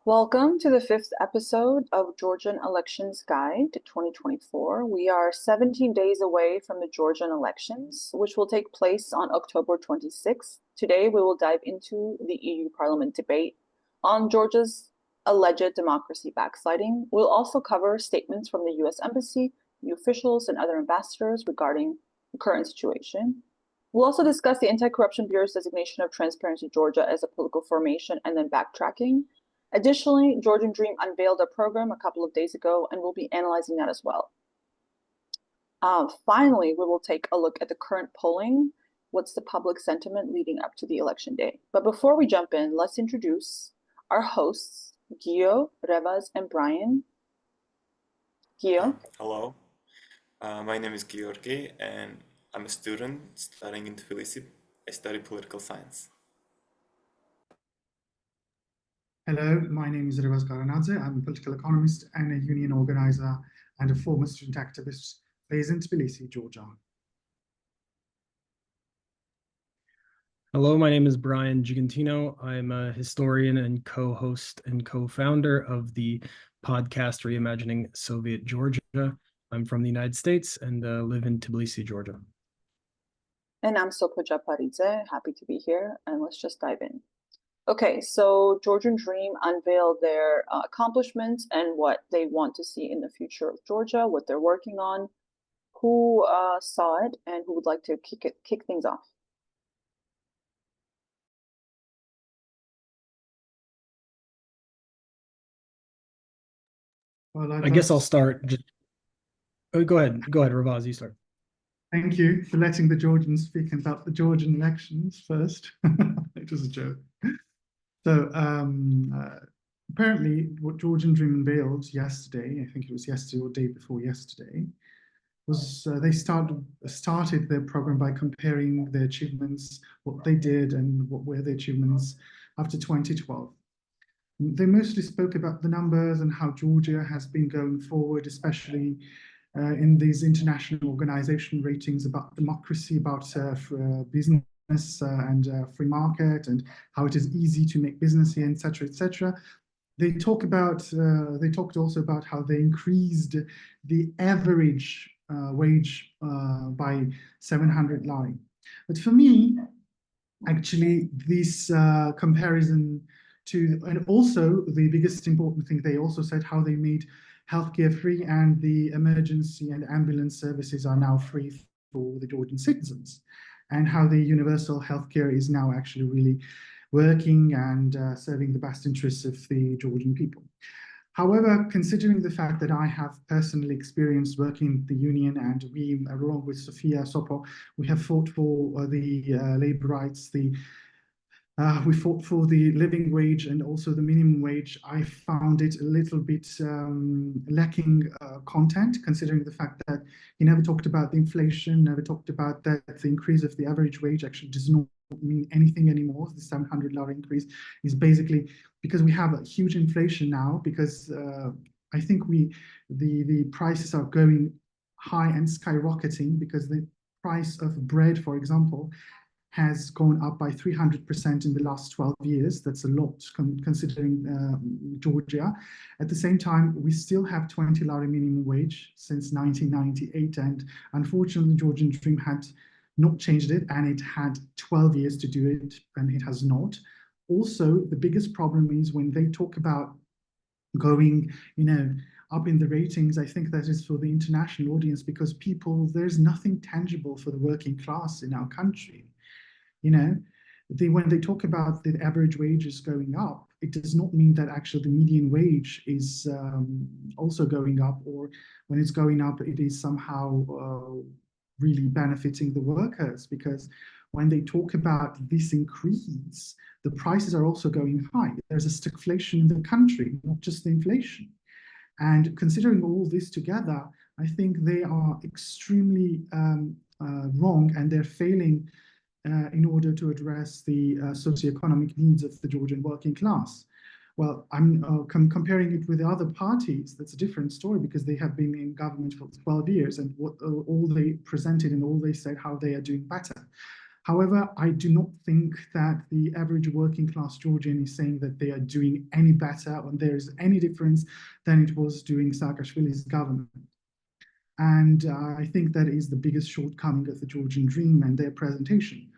Welcome to the fifth episode of Georgian Elections Guide to 2024. We are 17 days away from the Georgian elections, which will take place on October 26th. Today, we will dive into the EU Parliament debate on Georgia's alleged democracy backsliding. We'll also cover statements from the US Embassy, EU officials, and other ambassadors regarding the current situation. We'll also discuss the Anti-Corruption Bureau's designation of Transparency Georgia as a political formation and then backtracking. Additionally, Georgian Dream unveiled a program a couple of days ago, and we'll be analyzing that as well. Finally, we will take a look at the current polling. What's the public sentiment leading up to the election day? But before we jump in, let's introduce our hosts, Gio, Revaz, and Brian. Gio. Hello, my name is Georgi, and I'm a student studying in Tbilisi. I study political science. Hello, my name is Revaz. I'm a political economist and a union organizer and a former student activist based in Tbilisi, Georgia. Hello, my name is Brian Gigantino. I'm a historian and co-host and co-founder of the podcast Reimagining Soviet Georgia. I'm from the United States and live in Tbilisi, Georgia. And I'm Sopa Japaridze, happy to be here, and let's just dive in. Okay, so Georgian Dream unveiled their accomplishments and what they want to see in the future of Georgia, what they're working on. Who saw it and who would like to kick things off? Well, I guess I'll start. Go ahead, Ravaz, you start. Thank you for letting the Georgians speak about the Georgian elections first. It was a joke. So apparently what Georgian Dream unveiled yesterday, I think it was yesterday or day before yesterday, was they started their program by comparing their achievements, what they did and what were their achievements after 2012. They mostly spoke about the numbers and how Georgia has been going forward, especially in these international organization ratings about democracy, about business and free market, and how it is easy to make business here, etc., etc. They talked also about how they increased the average wage by 700 lari. But for me, actually, this comparison to, and also the biggest important thing, they also said how they made healthcare free and the emergency and ambulance services are now free for the Georgian citizens, and how the universal healthcare is now actually really working and serving the best interests of the Georgian people. However, considering the fact that I have personally experienced working in the union, and we, along with Sofia Sopo, we have fought for the labor rights, we fought for the living wage and also the minimum wage. I found it a little bit lacking content, considering the fact that he never talked about the inflation, never talked about that the increase of the average wage actually does not mean anything anymore. The 700 lari increase is basically because we have a huge inflation now, because I think the prices are going high and skyrocketing, because the price of bread, for example, has gone up by 300% in the last 12 years. That's a lot considering Georgia. At the same time, we still have 20 lari minimum wage since 1998. And unfortunately, Georgian Dream had not changed it, and it had 12 years to do it, and it has not. Also, the biggest problem is when they talk about going, up in the ratings, I think that is for the international audience, because there's nothing tangible for the working class in our country. When they talk about the average wages going up, it does not mean that actually the median wage is also going up, or when it's going up, it is somehow really benefiting the workers, because when they talk about this increase, the prices are also going high. There's a stagflation in the country, not just the inflation. And considering all this together, I think they are extremely wrong, and they're failing in order to address the socioeconomic needs of the Georgian working class. Well, I'm comparing it with the other parties. That's a different story, because they have been in government for 12 years, and what all they presented and all they said how they are doing better. However, I do not think that the average working class Georgian is saying that they are doing any better or there is any difference than it was during Saakashvili's government. And I think that is the biggest shortcoming of the Georgian Dream and their presentation.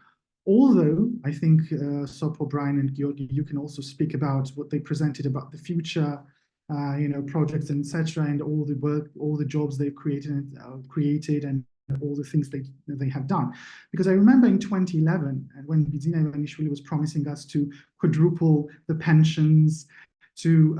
Although I think Sopo, Brian, and Georgi, you can also speak about what they presented about the future, projects, etc., and all the work, all the jobs they've created, and all the things they have done. Because I remember in 2011, when Bidzina Ivanishvili was promising us to quadruple the pensions, to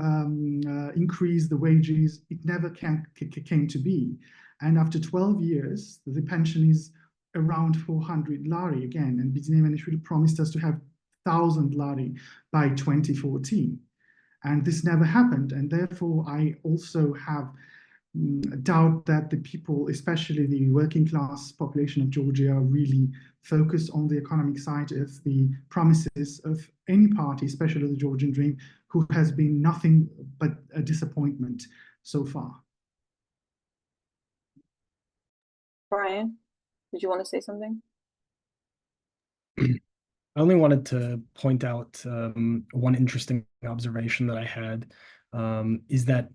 increase the wages, it never came to be. And after 12 years, the pension is around 400 lari again, and Bidzina Ivanishvili promised us to have 1,000 lari by 2014. And this never happened, and therefore I also have doubt that the people, especially the working class population of Georgia, are really focused on the economic side of the promises of any party, especially the Georgian Dream, who has been nothing but a disappointment so far. Brian, did you want to say something? I only wanted to point out one interesting observation that I had is that,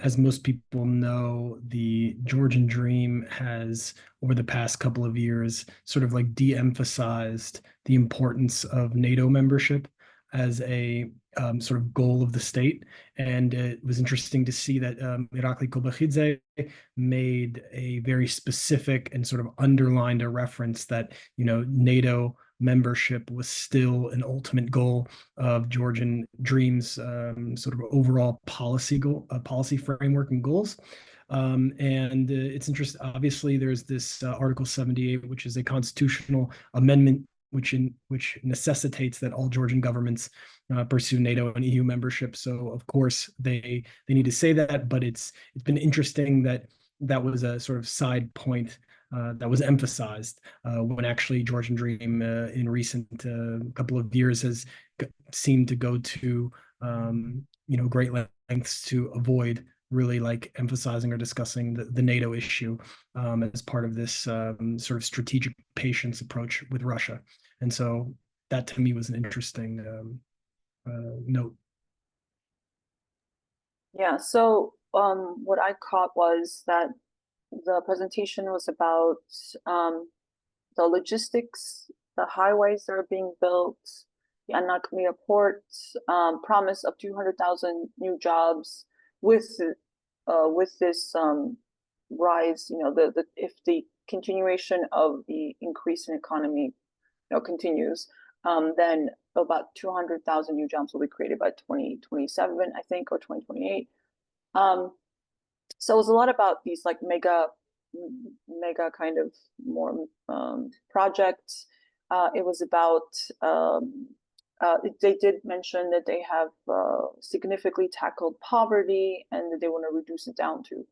as most people know, the Georgian Dream has, over the past couple of years, sort of like de-emphasized the importance of NATO membership as a sort of goal of the state. And it was interesting to see that Irakli Kobakhidze made a very specific and sort of underlined a reference that, NATO membership was still an ultimate goal of Georgian Dream's sort of overall policy framework and goals. And it's interesting. Obviously, there's this Article 78, which is a constitutional amendment which necessitates that all Georgian governments pursue NATO and EU membership. So of course they need to say that, but it's been interesting that was a sort of side point that was emphasized when actually Georgian Dream in recent couple of years has seemed to go to great lengths to avoid really like emphasizing or discussing the NATO issue as part of this sort of strategic patience approach with Russia. And so that to me was an interesting note. Yeah, so what I caught was that the presentation was about the logistics, the highways that are being built, the Anaklia port, promise of 200,000 new jobs with this rise, if the continuation of the increase in economy, continues, then about 200,000 new jobs will be created by 2027, I think, or 2028. So it was a lot about these like mega kind of more projects. It was about they did mention that they have significantly tackled poverty and that they want to reduce it down to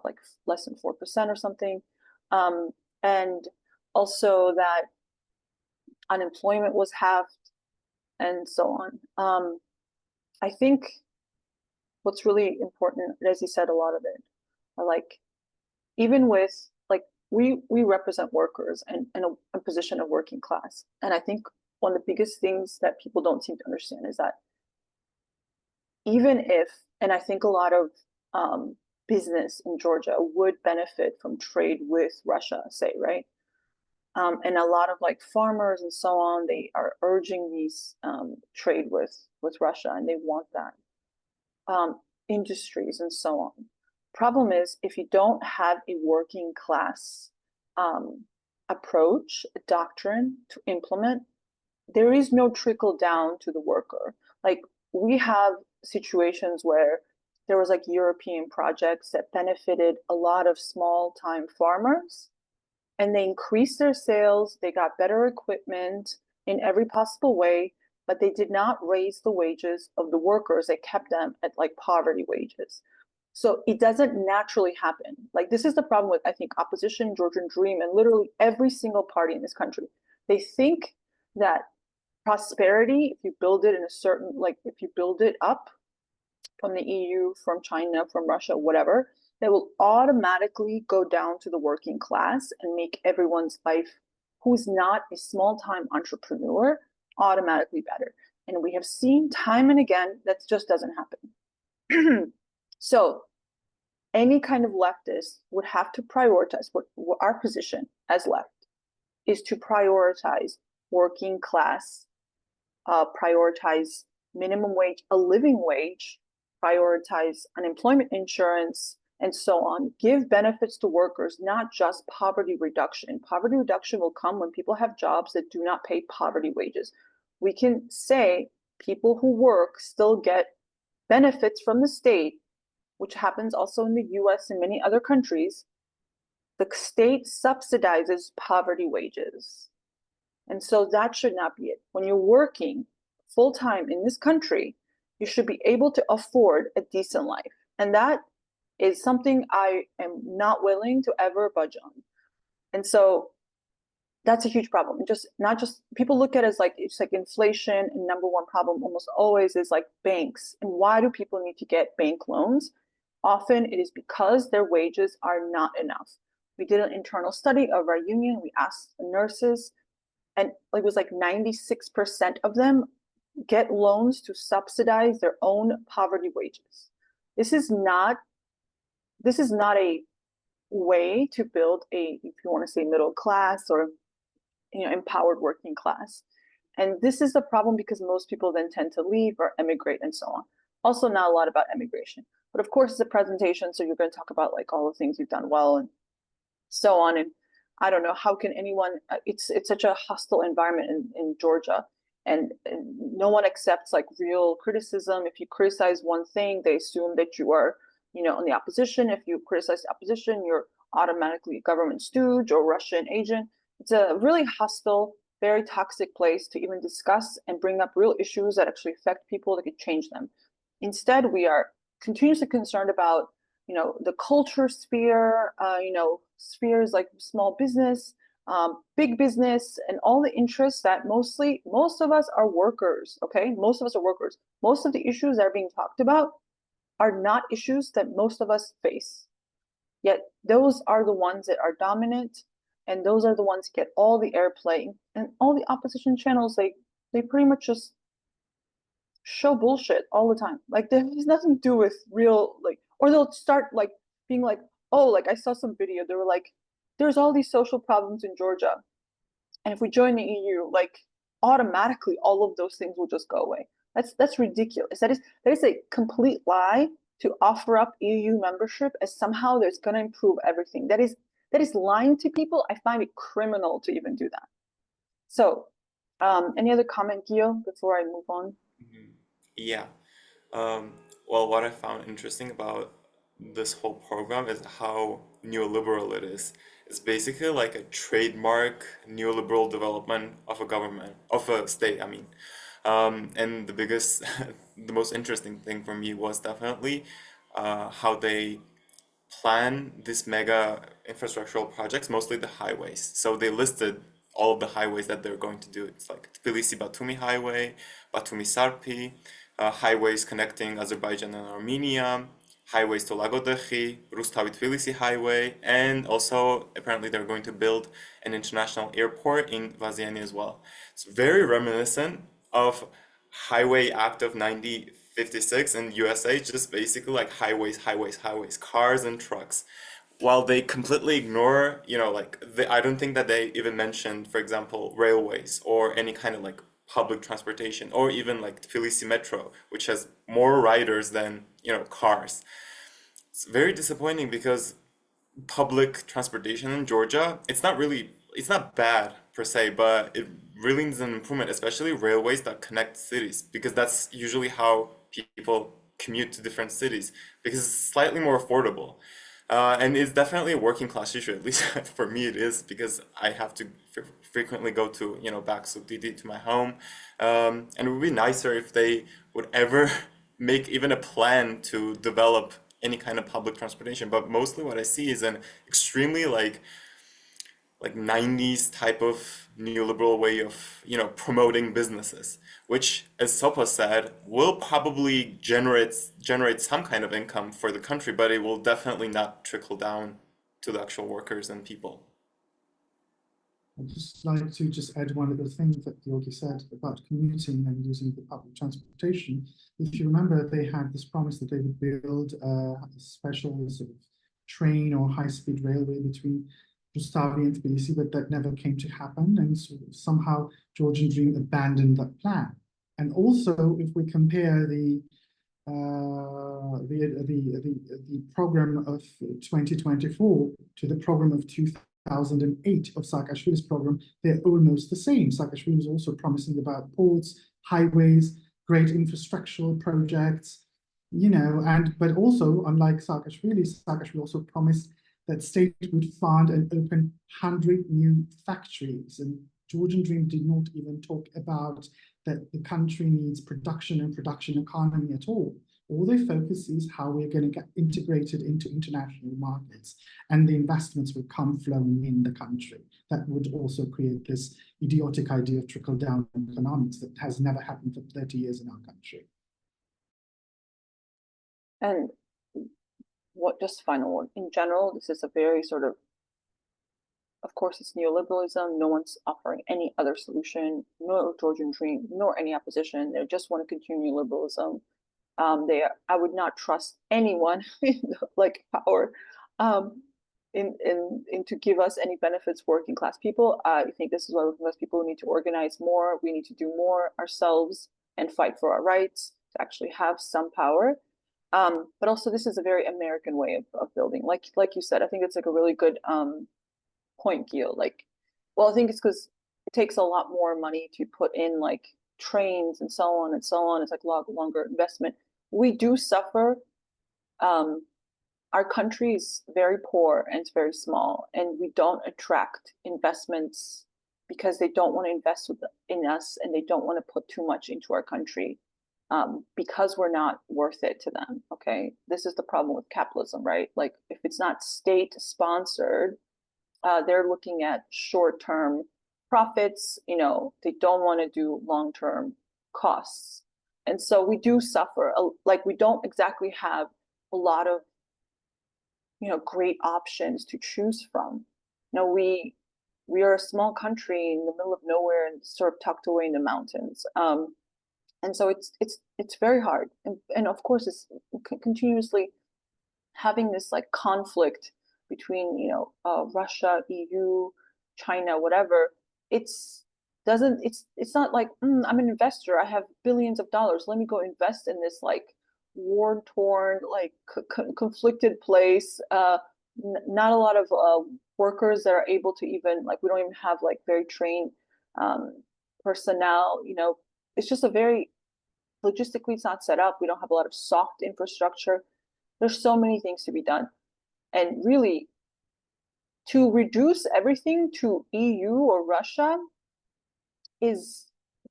like less than 4% or something, and also that unemployment was halved and so on. I think what's really important, as you said, a lot of it, like even with like we represent workers and a position of working class, and I think one of the biggest things that people don't seem to understand is that even if, and I think a lot of business in Georgia would benefit from trade with Russia, say, right? And a lot of like farmers and so on, they are urging these trade with Russia, and they want that. Industries and so on. Problem is, if you don't have a working class approach, a doctrine to implement, there is no trickle down to the worker. Like we have situations where there was like European projects that benefited a lot of small time farmers, and they increased their sales, they got better equipment in every possible way, but they did not raise the wages of the workers. They kept them at like poverty wages. So it doesn't naturally happen. Like this is the problem with, I think, opposition, Georgian Dream, and literally every single party in this country. They think that prosperity, if you build it in a certain, like if you build it up from the EU, from China, from Russia, whatever, that will automatically go down to the working class and make everyone's life who's not a small-time entrepreneur automatically better. And we have seen time and again that just doesn't happen. So any kind of leftist would have to prioritize what our position as left is to prioritize working class, prioritize minimum wage, a living wage, prioritize unemployment insurance, and so on. Give benefits to workers, not just poverty reduction. Poverty reduction will come when people have jobs that do not pay poverty wages. We can say people who work still get benefits from the state, which happens also in the US and many other countries. The state subsidizes poverty wages. And so that should not be it. When you're working full-time in this country, you should be able to afford a decent life. And that is something I am not willing to ever budge on. And so that's a huge problem. Just not just people look at it as like it's like inflation, and number one problem almost always is like banks. And why do people need to get bank loans? Often it is because their wages are not enough. We did an internal study of our union. We asked the nurses, and it was like 96% of them get loans to subsidize their own poverty wages. This is not a way to build a, if you want to say, middle class or empowered working class. And this is the problem because most people then tend to leave or emigrate and so on. Also, not a lot about emigration, but of course it's a presentation, so you're going to talk about like all the things you've done well and so on. And I don't know, how can anyone, it's such a hostile environment in Georgia, and no one accepts like real criticism. If you criticize one thing, they assume that you are, on the opposition. If you criticize the opposition, you're automatically a government stooge or Russian agent. It's a really hostile, very toxic place to even discuss and bring up real issues that actually affect people that could change them. Instead, we are continuously concerned about, the culture sphere, spheres like small business, big business, and all the interests that most of us are workers, okay? Most of us are workers. Most of the issues that are being talked about are not issues that most of us face. Yet those are the ones that are dominant, and those are the ones that get all the airplay. And all the opposition channels, they pretty much just show bullshit all the time. Like, there has nothing to do with real, like, or they'll start like being like, oh, like I saw some video, they were like, there's all these social problems in Georgia, and if we join the EU, like automatically all of those things will just go away. That's ridiculous. That is a complete lie to offer up EU membership as somehow that's going to improve everything. That is lying to people. I find it criminal to even do that. So, any other comment, Gio, before I move on? Yeah. Well, what I found interesting about this whole program is how neoliberal it is. It's basically like a trademark neoliberal development of a government, of a state, I mean. And the most interesting thing for me was definitely how they plan these mega infrastructural projects, mostly the highways. So they listed all of the highways that they're going to do. It's like Tbilisi-Batumi highway, Batumi-Sarpi, highways connecting Azerbaijan and Armenia, highways to Lagodekhi, Rustavi-Tbilisi highway, and also apparently they're going to build an international airport in Vaziani as well. It's very reminiscent of Highway Act of 1956 in USA, just basically like highways, cars and trucks. While they completely ignore, I don't think that they even mentioned, for example, railways or any kind of like public transportation, or even like Tbilisi Metro, which has more riders than, cars. It's very disappointing because public transportation in Georgia, it's not bad per se, but it really needs an improvement, especially railways that connect cities, because that's usually how people commute to different cities, because it's slightly more affordable. And it's definitely a working class issue, at least for me it is, because I have to frequently go to, Baksuk to my home. And it would be nicer if they would ever make even a plan to develop any kind of public transportation. But mostly what I see is an extremely like 90s type of neoliberal way of, promoting businesses, which, as Sopa said, will probably generate some kind of income for the country, but it will definitely not trickle down to the actual workers and people. I'd just like to just add one little thing that Yogi said about commuting and using the public transportation. If you remember, they had this promise that they would build a special sort of train or high-speed railway between Rustavi and Tbilisi, but that never came to happen. And so somehow Georgian Dream abandoned that plan. And also, if we compare the program of 2024 to the program of 2008 of Saakashvili's program, they're almost the same. Saakashvili was also promising about ports, highways, great infrastructural projects, but also, unlike Saakashvili also promised that state would fund and open 100 new factories. And Georgian Dream did not even talk about that the country needs production and production economy at all. All they focus is how we're going to get integrated into international markets, and the investments will come flowing in the country. That would also create this idiotic idea of trickle-down economics that has never happened for 30 years in our country. And just final word. In general, this is a very of course, it's neoliberalism. No one's offering any other solution, nor Georgian Dream, nor any opposition. They just want to continue neoliberalism. I would not trust anyone like power to give us any benefits for working class people. I think this is why working class people need to organize more. We need to do more ourselves and fight for our rights to actually have some power. But also, this is a very American way of building. Like you said, I think it's like a really good point, Gil. I think it's because it takes a lot more money to put in like trains and so on and so on. It's like longer investment. We do suffer. Our country is very poor and it's very small, and we don't attract investments because they don't want to invest in us, and they don't want to put too much into our country because we're not worth it to them. Okay, this is the problem with capitalism, right? Like if it's not state sponsored, they're looking at short-term profits. They don't want to do long-term costs. And so we do suffer. Like we don't exactly have a lot of, great options to choose from. We are a small country in the middle of nowhere and sort of tucked away in the mountains. And so it's very hard. And of course, it's continuously having this like conflict between Russia, EU, China, whatever. It's not like I'm an investor, I have billions of dollars, let me go invest in this like war-torn, like conflicted place. Not a lot of workers that are able to even, like, we don't even have like very trained personnel. It's just a very logistically, it's not set up. We don't have a lot of soft infrastructure. There's so many things to be done. And really, to reduce everything to EU or Russia is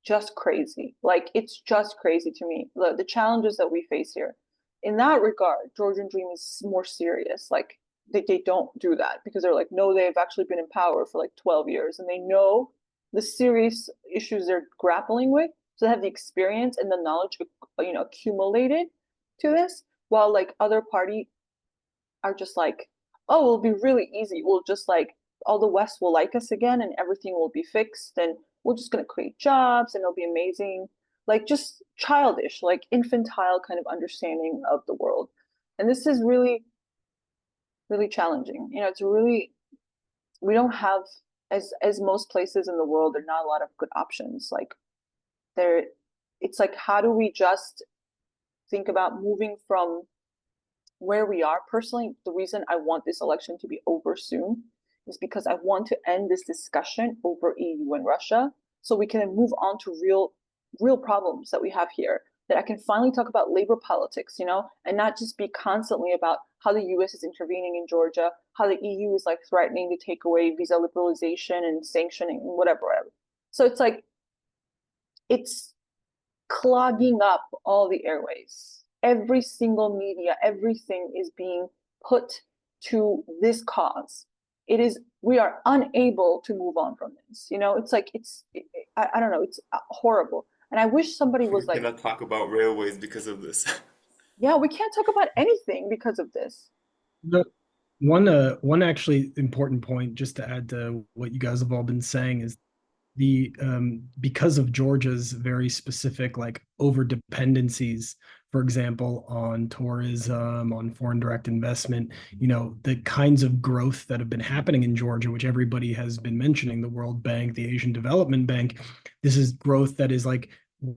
just crazy. Like, it's just crazy to me. The challenges that we face here. In that regard, Georgian Dream is more serious. Like, they don't do that because they're like, no, they've actually been in power for like 12 years and they know the serious issues they're grappling with. So they have the experience and the knowledge, accumulated to this, while like other party are just like, oh, it'll be really easy. We'll just like, all the West will like us again and everything will be fixed and we're just going to create jobs and it'll be amazing. Like, just childish, like infantile kind of understanding of the world. And this is really, really challenging. It's really, we don't have, as most places in the world, there are not a lot of good options. Like, it's like, how do we just think about moving from where we are? Personally, the reason I want this election to be over soon is because I want to end this discussion over EU and Russia so we can move on to real problems that we have here, that I can finally talk about labor politics, and not just be constantly about how the US is intervening in Georgia, how the EU is like threatening to take away visa liberalization and sanctioning and whatever. So it's like, it's clogging up all the airways. Every single media, everything is being put to this cause. We are unable to move on from this. It's like, I don't know, it's horrible. And I wish somebody was We like, cannot talk about railways because of this. yeah, we can't talk about anything because of this. The, One actually important point just to add to what you guys have all been saying is the because of Georgia's very specific like over dependencies, for example, on tourism, on foreign direct investment, the kinds of growth that have been happening in Georgia, which everybody has been mentioning, the World Bank, the Asian Development Bank, this is growth that is like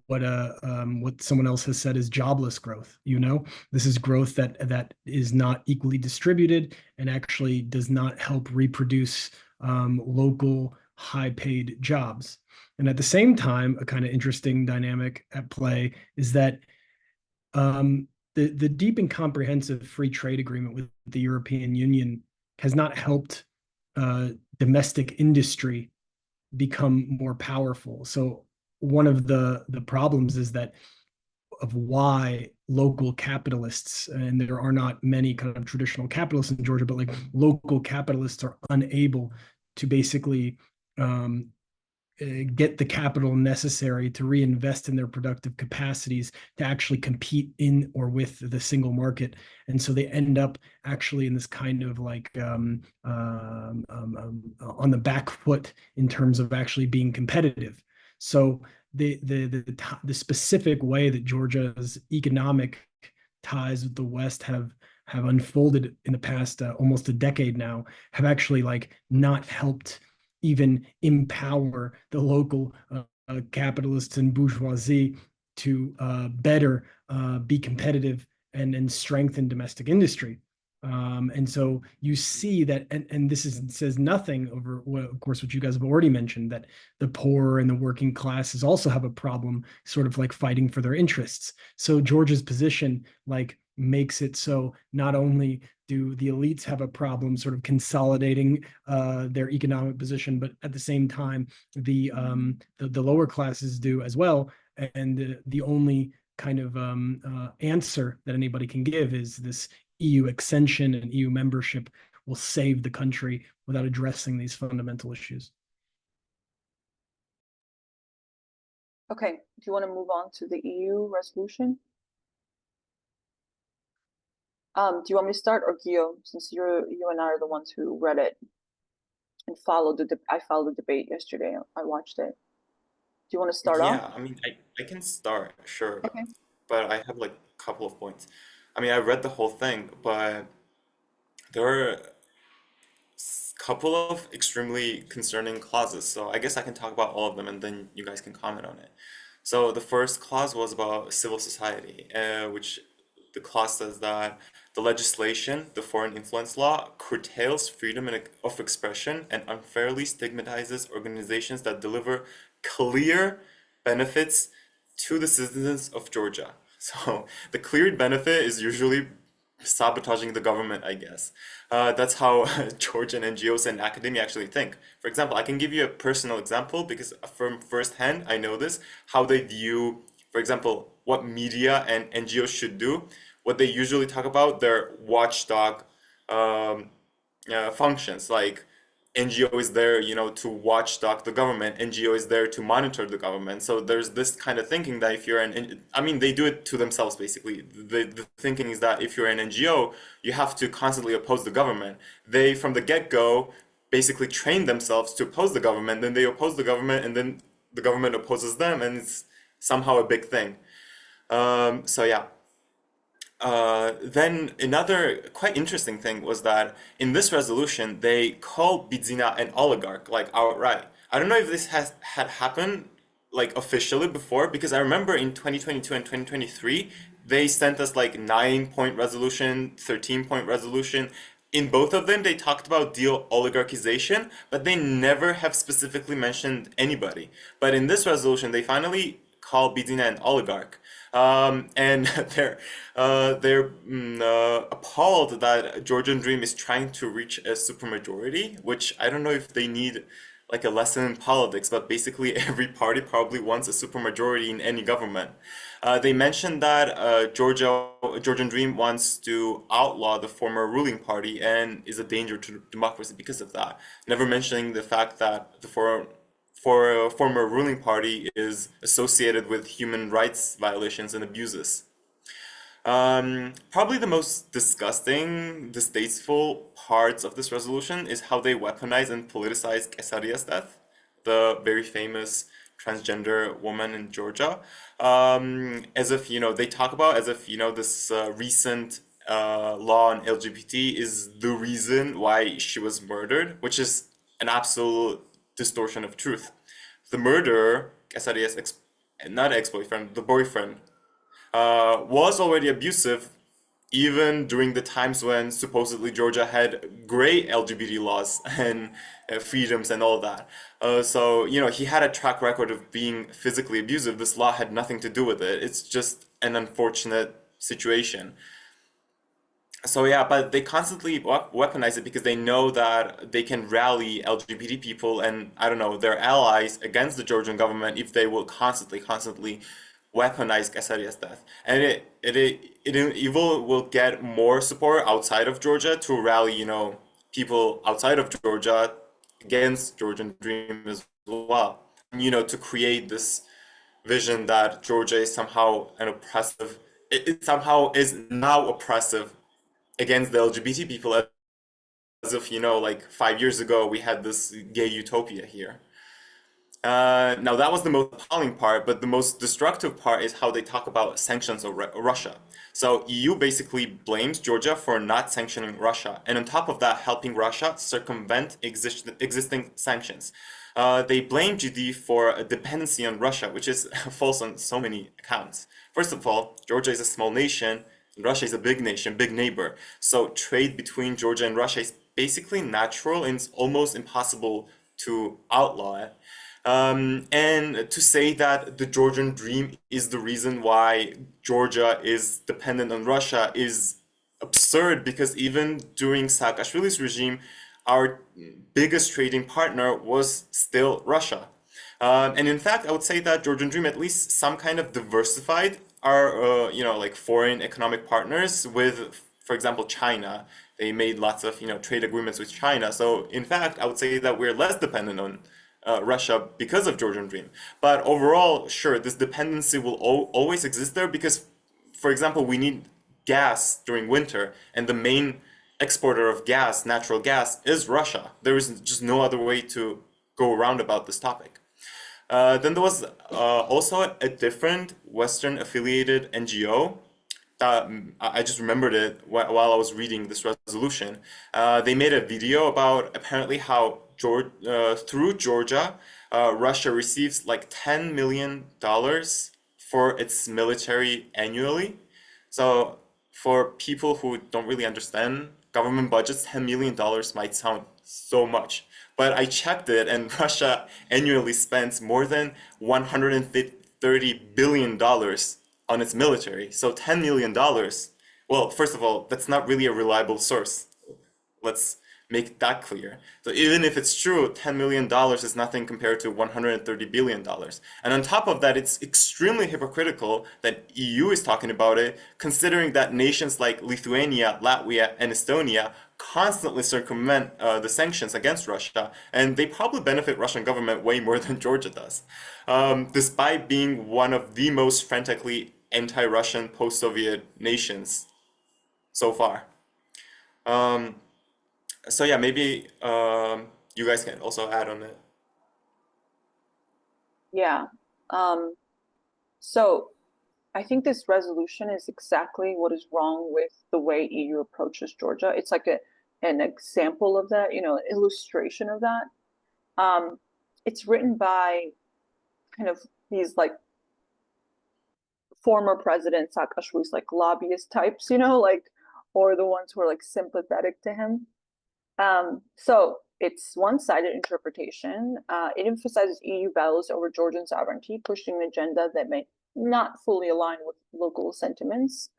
what someone else has said is jobless growth. This is growth that is not equally distributed and actually does not help reproduce local high paid jobs. And at the same time, a kind of interesting dynamic at play is that the deep and comprehensive free trade agreement with the European Union has not helped domestic industry become more powerful. So one of the problems is that of why local capitalists, and there are not many kind of traditional capitalists in Georgia, but like local capitalists are unable to basically um, get the capital necessary to reinvest in their productive capacities to actually compete in or with the single market. And so they end up actually in this kind of like on the back foot in terms of actually being competitive. So the specific way that Georgia's economic ties with the West have unfolded in the past almost a decade now have actually like not helped even empower the local capitalists and bourgeoisie to better be competitive and strengthen domestic industry. And so you see that, and this says nothing over, well, of course, what you guys have already mentioned, that the poor and the working classes also have a problem sort of like fighting for their interests. So Georgia's position like makes it so not only do the elites have a problem sort of consolidating their economic position, but at the same time, the lower classes do as well. And the only kind of answer that anybody can give is this EU extension and EU membership will save the country without addressing these fundamental issues. Okay, do you want to move on to the EU resolution? Do you want me to start, or Guillaume, since you and I are the ones who read it and I followed the debate yesterday. I watched it. Do you want to start off? Yeah, I mean, I can start, sure, Okay. but I have like a couple of points. I mean, I read the whole thing, but there are a couple of extremely concerning clauses, so I guess I can talk about all of them and then you guys can comment on it. So the first clause was about civil society, which the clause says that the legislation, the foreign influence law, curtails freedom of expression and unfairly stigmatizes organizations that deliver clear benefits to the citizens of Georgia. So the clear benefit is usually sabotaging the government, I guess. That's how Georgian NGOs and academia actually think. For example, I can give you a personal example because from firsthand, I know this, how they view, for example, what media and NGOs should do. What they usually talk about, their watchdog um, functions, like NGO is there, to watchdog the government. NGO is there to monitor the government. So there's this kind of thinking that if you're I mean, they do it to themselves, basically. The thinking is that if you're an NGO, you have to constantly oppose the government. They, from the get-go, basically train themselves to oppose the government. Then they oppose the government, and then the government opposes them, and it's somehow a big thing. So yeah. Then another quite interesting thing was that in this resolution they call Bidzina an oligarch, like outright. I don't know if this had happened like officially before, because I remember in 2022 and 2023 they sent us like 9-point resolution, 13-point resolution. In both of them they talked about de-oligarchization, but they never have specifically mentioned anybody. But in this resolution they finally call Bidzina an oligarch. And they're appalled that Georgian Dream is trying to reach a supermajority, which I don't know if they need like a lesson in politics, but basically every party probably wants a supermajority in any government. They mentioned that Georgian Dream wants to outlaw the former ruling party and is a danger to democracy because of that. Never mentioning the fact that the former ruling party is associated with human rights violations and abuses. Probably the most disgusting, distasteful parts of this resolution is how they weaponize and politicize Quesaria's death, the very famous transgender woman in Georgia. As if, they talk about as if, this recent law on LGBT is the reason why she was murdered, which is an absolute distortion of truth. The murderer, Quesaria's not ex-boyfriend, the boyfriend, was already abusive even during the times when supposedly Georgia had great LGBT laws and freedoms and all that. So, he had a track record of being physically abusive. This law had nothing to do with it. It's just an unfortunate situation. So yeah, but they constantly weaponize it because they know that they can rally LGBT people and, I don't know, their allies against the Georgian government if they will constantly weaponize Quesaria's death. And it will get more support outside of Georgia to rally, people outside of Georgia against Georgian Dream as well. To create this vision that Georgia is somehow an oppressive, it somehow is now oppressive against the LGBT people, as if, like 5 years ago we had this gay utopia here. Now that was the most appalling part, but the most destructive part is how they talk about sanctions of Russia. So EU basically blames Georgia for not sanctioning Russia, and on top of that, helping Russia circumvent existing sanctions. They blame GD for a dependency on Russia, which is false on so many accounts. First of all, Georgia is a small nation, and Russia is a big nation, big neighbor. So trade between Georgia and Russia is basically natural, and it's almost impossible to outlaw it. And to say that the Georgian Dream is the reason why Georgia is dependent on Russia is absurd, because even during Saakashvili's regime, our biggest trading partner was still Russia. And in fact, I would say that Georgian Dream at least some kind of diversified our, like foreign economic partners with, for example, China. They made lots of, trade agreements with China. So in fact, I would say that we're less dependent on Russia because of Georgian Dream. But overall, sure, this dependency will always exist there because, for example, we need gas during winter, and the main exporter of gas, natural gas, is Russia. There is just no other way to go around about this topic. Then there was also a different Western affiliated NGO that I just remembered it while I was reading this resolution. They made a video about apparently how through Georgia, Russia receives like $10 million for its military annually. So for people who don't really understand government budgets, $10 million might sound so much. But I checked it, and Russia annually spends more than $130 billion on its military. So $10 million, well, first of all, that's not really a reliable source. Let's make that clear. So even if it's true, $10 million is nothing compared to $130 billion. And on top of that, it's extremely hypocritical that EU is talking about it, considering that nations like Lithuania, Latvia, and Estonia constantly circumvent the sanctions against Russia, and they probably benefit Russian government way more than Georgia does, despite being one of the most frantically anti-Russian post-Soviet nations so far. So yeah, maybe you guys can also add on it. Yeah. So I think this resolution is exactly what is wrong with the way EU approaches Georgia. It's like an example of that, illustration of that. It's written by kind of these like former president Saakashvili's like lobbyist types, or the ones who are like sympathetic to him. So it's one-sided interpretation. It emphasizes EU battles over Georgian sovereignty, pushing an agenda that may not fully align with local sentiments.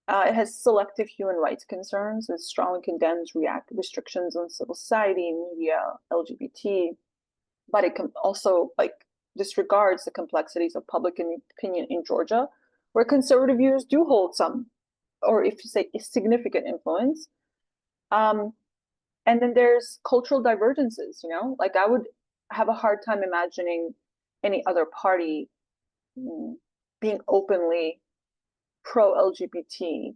It has selective human rights concerns. It strongly condemns restrictions on civil society, media, LGBT, but it can also disregards the complexities of public opinion in Georgia, where conservative views do hold some, or if you say significant influence. And then there's cultural divergences, like I would have a hard time imagining any other party being openly pro-LGBT,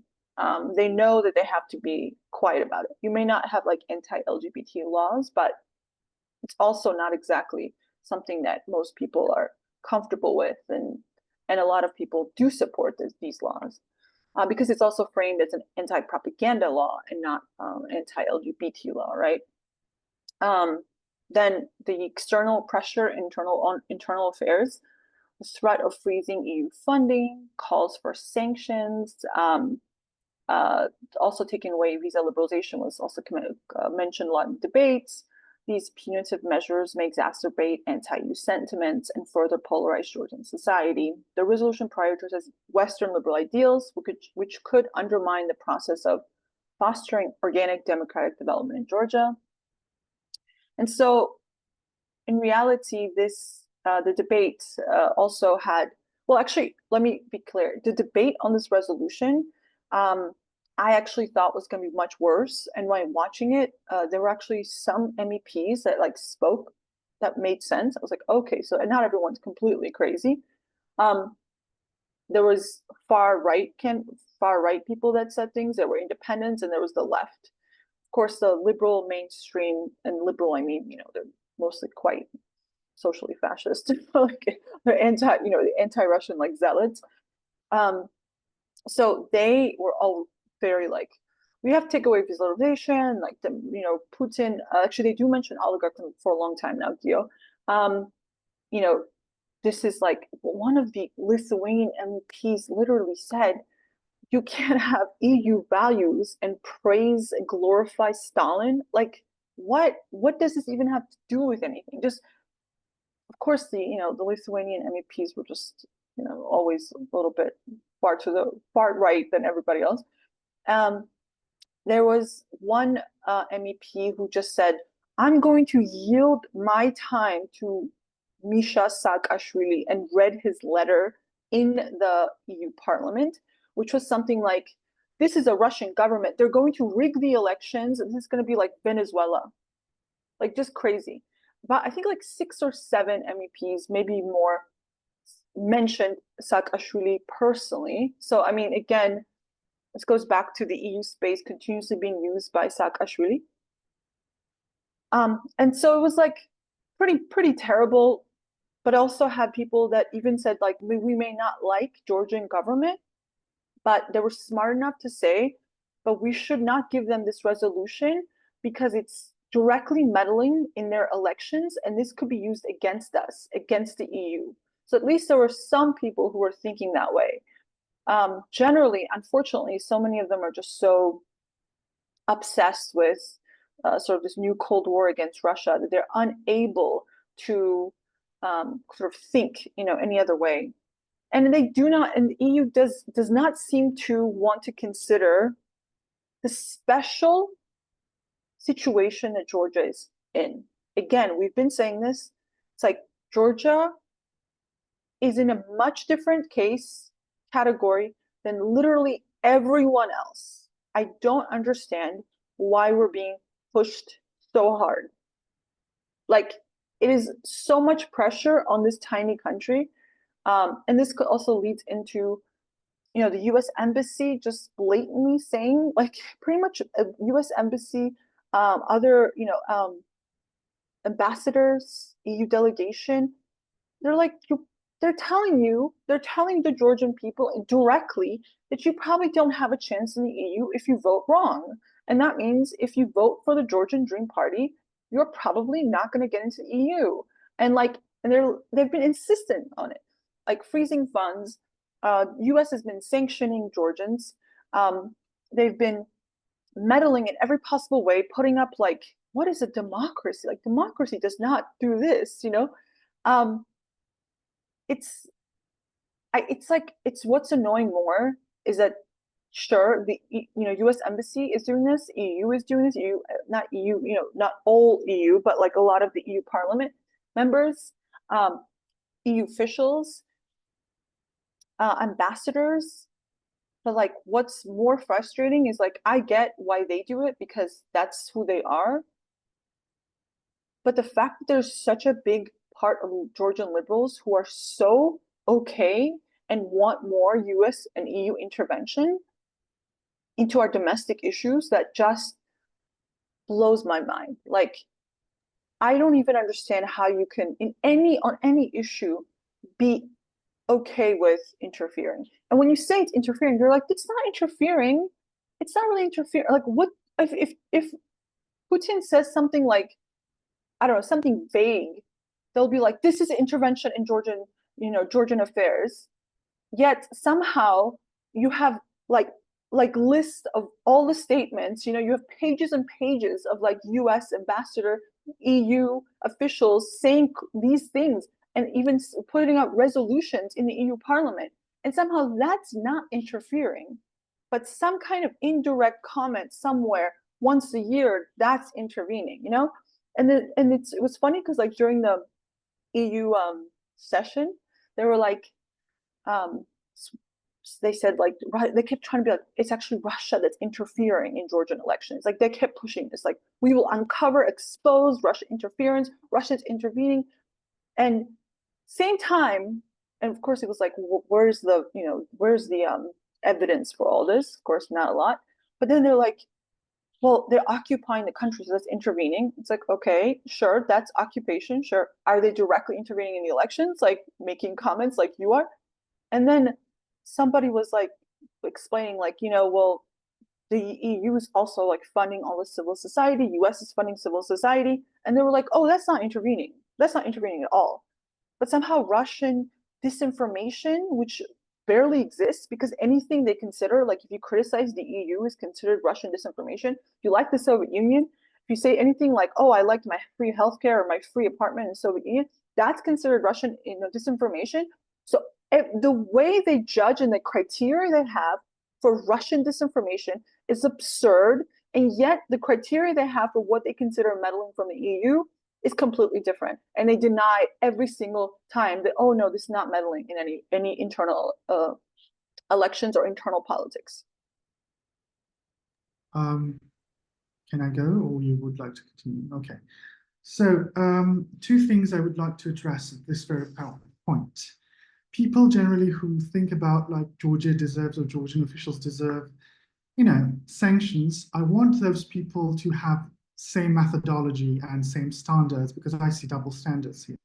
they know that they have to be quiet about it. You may not have like anti-LGBT laws, but it's also not exactly something that most people are comfortable with, and a lot of people do support these laws because it's also framed as an anti-propaganda law and not anti-LGBT law, right? Then the external pressure, internal affairs, the threat of freezing EU funding, calls for sanctions, also taking away visa liberalization was also mentioned a lot in debates. These punitive measures may exacerbate anti-EU sentiments and further polarize Georgian society. The resolution prioritizes Western liberal ideals, which could undermine the process of fostering organic democratic development in Georgia. And so, in reality, the debate also had, well, actually, let me be clear. The debate on this resolution, I actually thought was going to be much worse. And when watching it, there were actually some MEPs that like spoke that made sense. I was like, okay, so not everyone's completely crazy. There was far right people that said things. There were independents, and there was the left. Of course, the liberal mainstream, and liberal, I mean, they're mostly quite socially fascist, like they're anti-Russian like zealots. So they were all very like, we have to take away visualization, like Putin. Actually, they do mention oligarchs for a long time now, Gio. This is like one of the Lithuanian MPs literally said, you can't have EU values and praise and glorify Stalin. Like, what does this even have to do with anything? Just, of course, the Lithuanian MEPs were just, always a little bit far to the far right than everybody else. There was one MEP who just said, I'm going to yield my time to Misha Saakashvili, and read his letter in the EU Parliament, which was something like, this is a Russian government. They're going to rig the elections, and this is going to be like Venezuela. Like, just crazy. But I think like 6 or 7 MEPs, maybe more, mentioned Saakashvili personally. So, I mean, again, this goes back to the EU space continuously being used by Saakashvili. And so it was like pretty terrible, but also had people that even said like, we may not like Georgian government, but they were smart enough to say, but we should not give them this resolution because it's directly meddling in their elections, and this could be used against us, against the EU. So at least there were some people who were thinking that way. Generally, unfortunately, so many of them are just so obsessed with sort of this new Cold War against Russia that they're unable to sort of think, any other way. And they do not, and the EU does not seem to want to consider the special situation that Georgia is in. Again, we've been saying this. It's like Georgia is in a much different category than literally everyone else. I don't understand why we're being pushed so hard. Like, it is so much pressure on this tiny country. And this could also lead into, the US embassy just blatantly saying, like, pretty much a US embassy, other, ambassadors, EU delegation, they're like, they're telling the Georgian people directly that you probably don't have a chance in the EU if you vote wrong. And that means if you vote for the Georgian Dream Party, you're probably not going to get into the EU. And they've been insistent on it, like freezing funds. US has been sanctioning Georgians. They've been meddling in every possible way, putting up like, what is a democracy? Like, democracy does not do this, it's what's annoying more is that sure, the US embassy is doing this, EU is doing this, not EU, not all EU, but like a lot of the EU Parliament members, EU officials, ambassadors. But like, what's more frustrating is like, I get why they do it because that's who they are. But the fact that there's such a big part of Georgian liberals who are so okay and want more US and EU intervention into our domestic issues that just blows my mind. Like, I don't even understand how you can, on any issue, be okay with interfering. And when you say it's interfering, you're like, it's not interfering. It's not really interfering. Like, what if Putin says something like, I don't know, something vague, they'll be like, this is an intervention in Georgian affairs. Yet somehow you have like list of all the statements, you have pages and pages of like US ambassador, EU officials saying these things, and even putting up resolutions in the EU Parliament. And somehow that's not interfering. But some kind of indirect comment somewhere once a year, that's intervening, And it was funny because like during the EU session, they were like, they said like they kept trying to be like, it's actually Russia that's interfering in Georgian elections. Like they kept pushing this, like we will uncover, expose Russian interference, Russia's intervening. And same time, and of course it was like, where's the evidence for all this? Of course, not a lot. But then they're like, well, they're occupying the country, so that's intervening. It's like, okay, sure, that's occupation, sure. Are they directly intervening in the elections, like making comments like you are? And then somebody was like explaining, like, well, the EU is also like funding all the civil society, US is funding civil society. And they were like, oh, that's not intervening. That's not intervening at all. But somehow Russian disinformation, which barely exists, because anything they consider, like if you criticize the EU, is considered Russian disinformation. If you like the Soviet Union, if you say anything like, oh, I liked my free healthcare or my free apartment in the Soviet Union, that's considered Russian disinformation. So the way they judge and the criteria they have for Russian disinformation is absurd. And yet the criteria they have for what they consider meddling from the EU is completely different. And they deny every single time that, oh no, this is not meddling in any internal elections or internal politics. Can I go, or you would like to continue? Okay. So two things I would like to address at this very point. People generally who think about like Georgia deserves or Georgian officials deserve, sanctions. I want those people to have same methodology and same standards, because I see double standards here.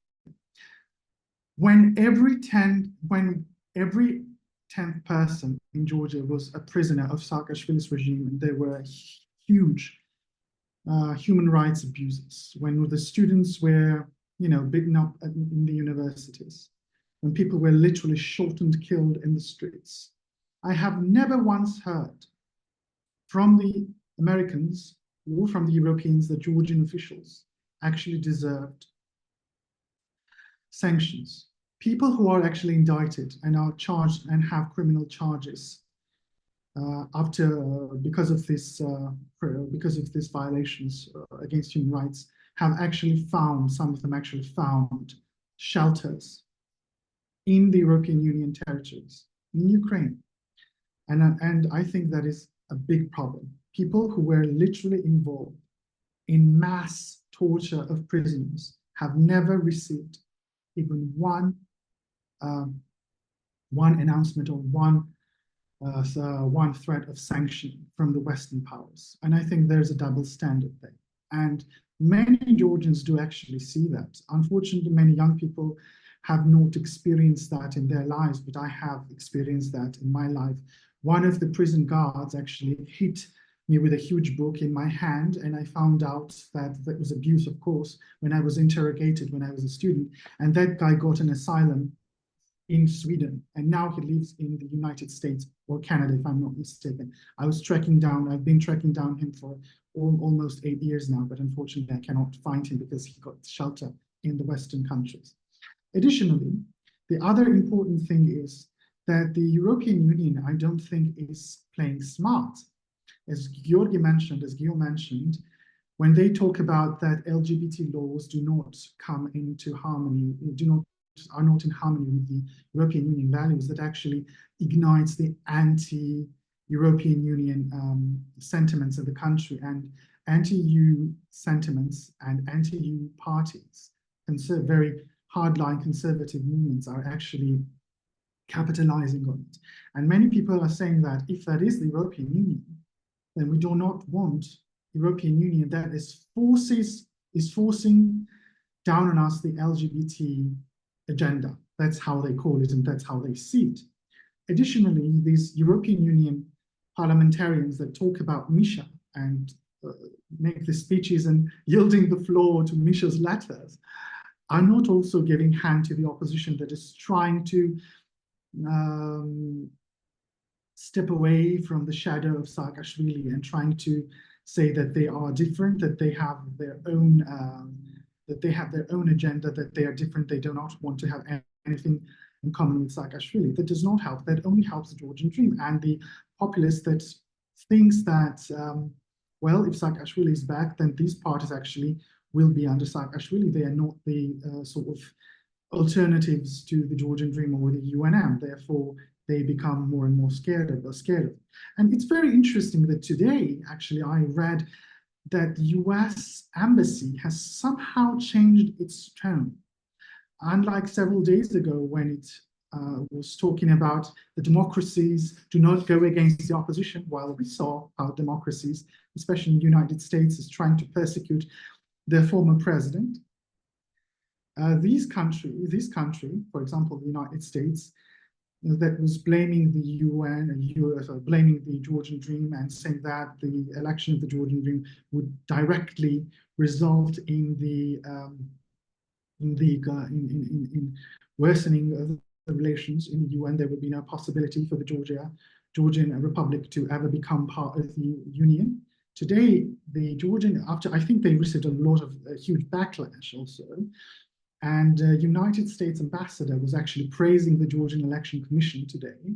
When every 10th person in Georgia was a prisoner of Saakashvili's regime, and there were huge human rights abuses, when the students were, beaten up in the universities, when people were literally shot and killed in the streets, I have never once heard from the Americans or from the Europeans that Georgian officials actually deserved sanctions. People who are actually indicted and are charged and have criminal charges because of these violations against human rights have actually found, some of them actually found shelters in the European Union territories, in Ukraine. And I think that is a big problem. People who were literally involved in mass torture of prisoners have never received even one announcement or one threat of sanction from the Western powers. And I think there's a double standard there. And many Georgians do actually see that. Unfortunately, many young people have not experienced that in their lives, but I have experienced that in my life. One of the prison guards actually hit me with a huge book in my hand, and I found out that that was abuse, of course, when I was interrogated when I was a student. And that guy got an asylum in Sweden, and now he lives in the United States or Canada, if I'm not mistaken. I've been tracking down him for almost 8 years now, but unfortunately I cannot find him because he got shelter in the Western countries. Additionally, the other important thing is that the European Union, I don't think, is playing smart. As Gil mentioned, when they talk about that LGBT laws do not come into harmony, are not in harmony with the European Union values, that actually ignites the anti-European Union sentiments of the country, and anti-EU sentiments and anti-EU parties, very hardline conservative movements, are actually capitalizing on it. And many people are saying that if that is the European Union, then we do not want European Union that is forcing down on us the LGBT agenda. That's how they call it, and that's how they see it. Additionally, these European Union parliamentarians that talk about Misha and make the speeches and yielding the floor to Misha's letters are not also giving hand to the opposition that is trying to step away from the shadow of Saakashvili and trying to say that they are different, that they have their own agenda, that they are different, they do not want to have anything in common with Saakashvili. That does not help. That only helps the Georgian Dream and the populace that thinks that, well, if Saakashvili is back, then these parties actually will be under Saakashvili. They are not the sort of alternatives to the Georgian Dream or the UNM. Therefore, they become more and more scared of. And it's very interesting that today, actually, I read that the US embassy has somehow changed its tone. Unlike several days ago when it was talking about the democracies do not go against the opposition, while we saw how democracies, especially in the United States, is trying to persecute their former president. This country, for example, the United States, that was blaming the UN and blaming the Georgian Dream and saying that the election of the Georgian Dream would directly result in worsening of the relations in the UN. There would be no possibility for the Georgian Republic to ever become part of the Union. Today, the Georgian, after I think they received a lot of huge backlash also, and United States ambassador was actually praising the Georgian Election Commission today,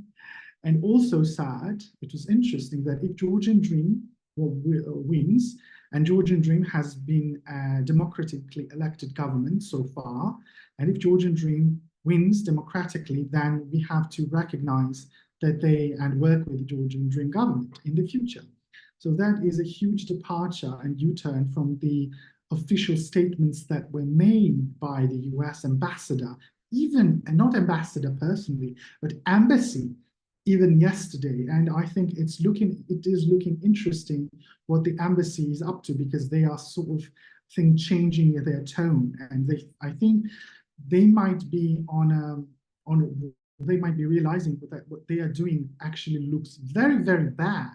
and also said it was interesting that if Georgian Dream wins, and Georgian Dream has been a democratically elected government so far, and if Georgian Dream wins democratically, then we have to recognize that and work with the Georgian Dream government in the future. So that is a huge departure and U-turn from the official statements that were made by the US ambassador, even, and not ambassador personally, but embassy, even yesterday. And I think it is looking interesting what the embassy is up to, because they are sort of changing their tone. And I think they might be they might be realizing that what they are doing actually looks very, very bad,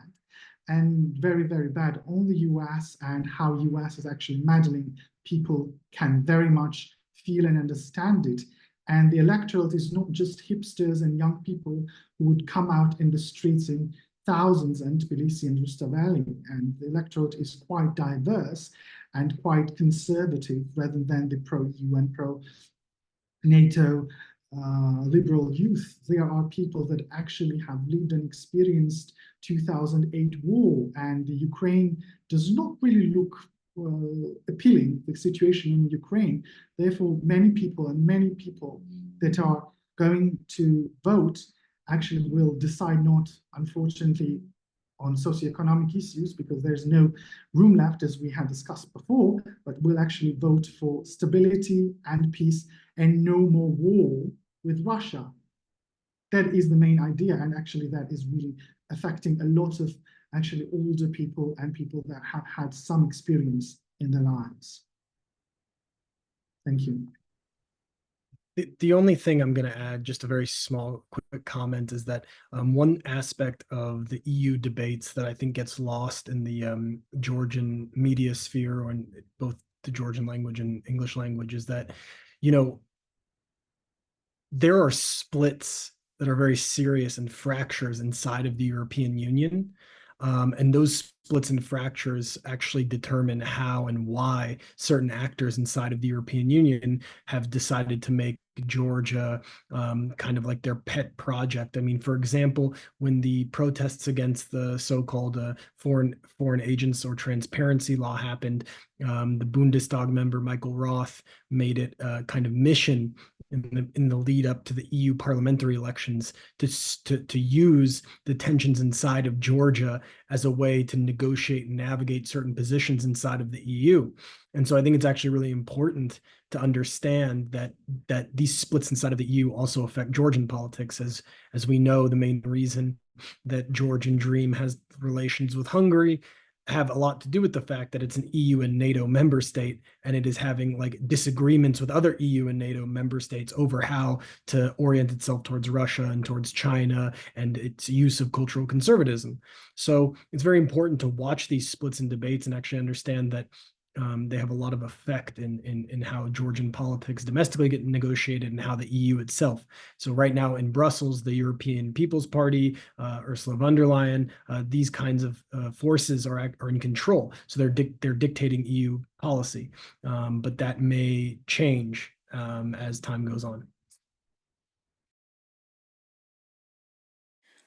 and very, very bad on the US, and how US is actually meddling. People can very much feel and understand it. And the electorate is not just hipsters and young people who would come out in the streets in thousands in Tbilisi and Rustaveli. And the electorate is quite diverse and quite conservative, rather than the pro-EU and pro-NATO liberal youth. There are people that actually have lived and experienced 2008 war, and the Ukraine does not really look appealing, the situation in Ukraine. Therefore, many people that are going to vote actually will decide not, unfortunately, on socioeconomic issues, because there's no room left, as we had discussed before, but will actually vote for stability and peace and no more war with Russia. That is the main idea, and actually that is really affecting a lot of actually older people and people that have had some experience in their lives. Thank you. The only thing I'm going to add, just a very small, quick comment, is that one aspect of the EU debates that I think gets lost in the Georgian media sphere, or in both the Georgian language and English language, is that, there are splits that are very serious and fractures inside of the European Union. And those splits and fractures actually determine how and why certain actors inside of the European Union have decided to make Georgia kind of like their pet project. I mean, for example, when the protests against the so-called foreign agents or transparency law happened, the Bundestag member Michael Roth made it a kind of mission in the lead up to the EU parliamentary elections to use the tensions inside of Georgia as a way to negotiate and navigate certain positions inside of the EU. And so I think it's actually really important to understand that these splits inside of the EU also affect Georgian politics. As we know, the main reason that Georgian Dream has relations with Hungary have a lot to do with the fact that it's an EU and NATO member state, and it is having like disagreements with other EU and NATO member states over how to orient itself towards Russia and towards China and its use of cultural conservatism. So it's very important to watch these splits and debates and actually understand that they have a lot of effect in how Georgian politics domestically get negotiated and how the EU itself. So right now in Brussels, the European People's Party, Ursula von der Leyen, these kinds of forces are in control. So they're dictating EU policy, but that may change as time goes on.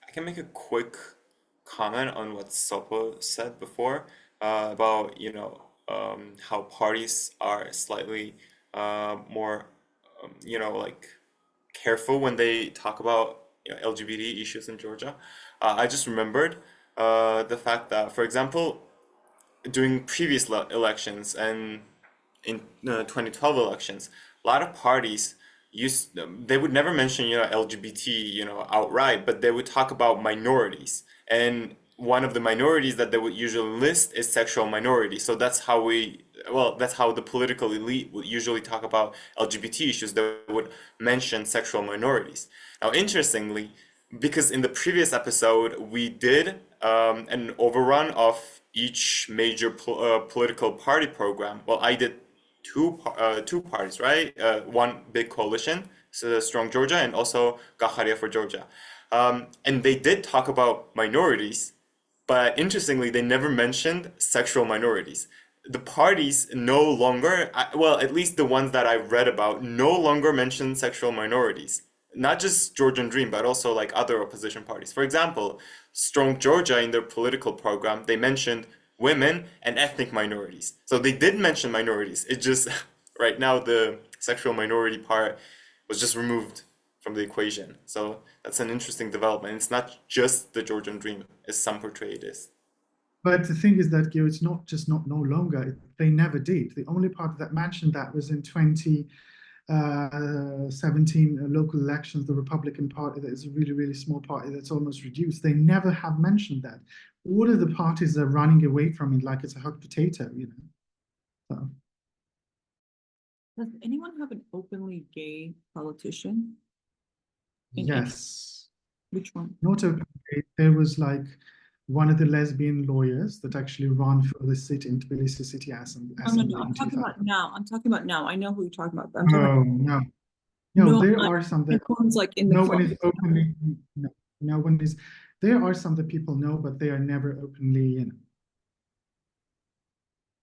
I can make a quick comment on what Sopo said before about, how parties are slightly more, like careful when they talk about LGBT issues in Georgia. I just remembered the fact that, for example, during previous elections and in 2012 elections, a lot of parties they would never mention LGBT outright, but they would talk about minorities, and one of the minorities that they would usually list is sexual minority. So that's how the political elite would usually talk about LGBT issues. They would mention sexual minorities. Now, interestingly, because in the previous episode we did an overrun of each major political party program. Well, I did two parties, right? One big coalition, so Strong Georgia, and also Gaharia for Georgia. And they did talk about minorities, but interestingly, they never mentioned sexual minorities. The parties no longer, well, at least the ones that I've read about, no longer mention sexual minorities. Not just Georgian Dream, but also like other opposition parties. For example, Strong Georgia, in their political program, they mentioned women and ethnic minorities. So they did mention minorities. It just, right now, the sexual minority part was just removed from the equation. So that's an interesting development. It's not just the Georgian Dream, as some portray it is. But the thing is that, Gil, it's not just not no longer. They never did. The only party that mentioned that was in 2017 local elections, the Republican Party, that is a really, really small party that's almost reduced. They never have mentioned that. All of the parties are running away from it like it's a hot potato, So. Does anyone have an openly gay politician? Yes. Which one? Not openly. There was like one of the lesbian lawyers that actually ran for the seat in Tbilisi City Assembly. No. I'm talking about now. I know who you're talking about. I'm talking about, no, there are some that like in the no one is openly. No one is. There are some that people know, but they are never openly.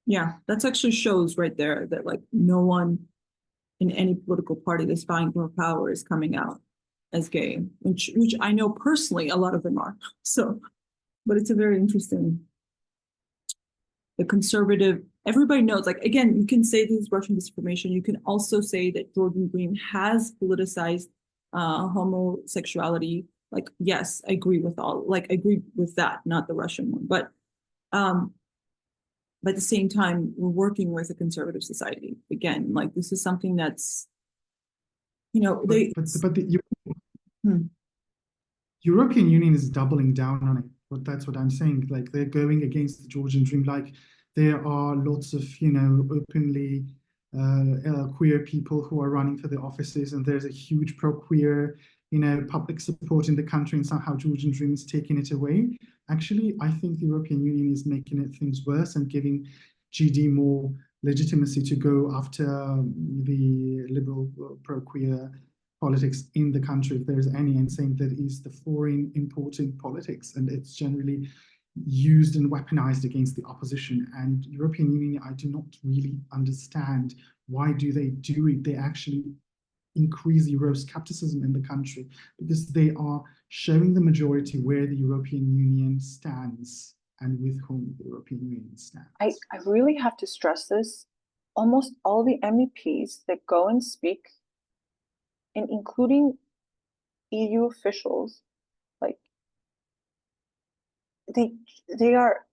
Yeah, that's actually shows right there that like no one in any political party that's vying for power is coming out as gay, which I know personally a lot of them are. So, but it's a very interesting. The conservative, everybody knows, like, again, you can say this is Russian disinformation. You can also say that Georgian Dream has politicized homosexuality. Like, yes, I agree with that, not the Russian one. But at the same time, we're working with a conservative society. Again, like this is something that's, But the European Union is doubling down on it. But that's what I'm saying. Like they're going against the Georgian Dream. Like there are lots of openly queer people who are running for the offices, and there's a huge pro-queer public support in the country, and somehow Georgian Dream is taking it away. Actually, I think the European Union is making things worse and giving GD more legitimacy to go after the liberal pro-queer politics in the country, if there's any, and saying that is the foreign imported politics, and it's generally used and weaponized against the opposition. And European Union, I do not really understand why do they do it. They actually increase Euroscepticism in the country because they are showing the majority where the European Union stands and with whom the European Union stands. I really have to stress this. Almost all the MEPs that go and speak, and including EU officials, like they are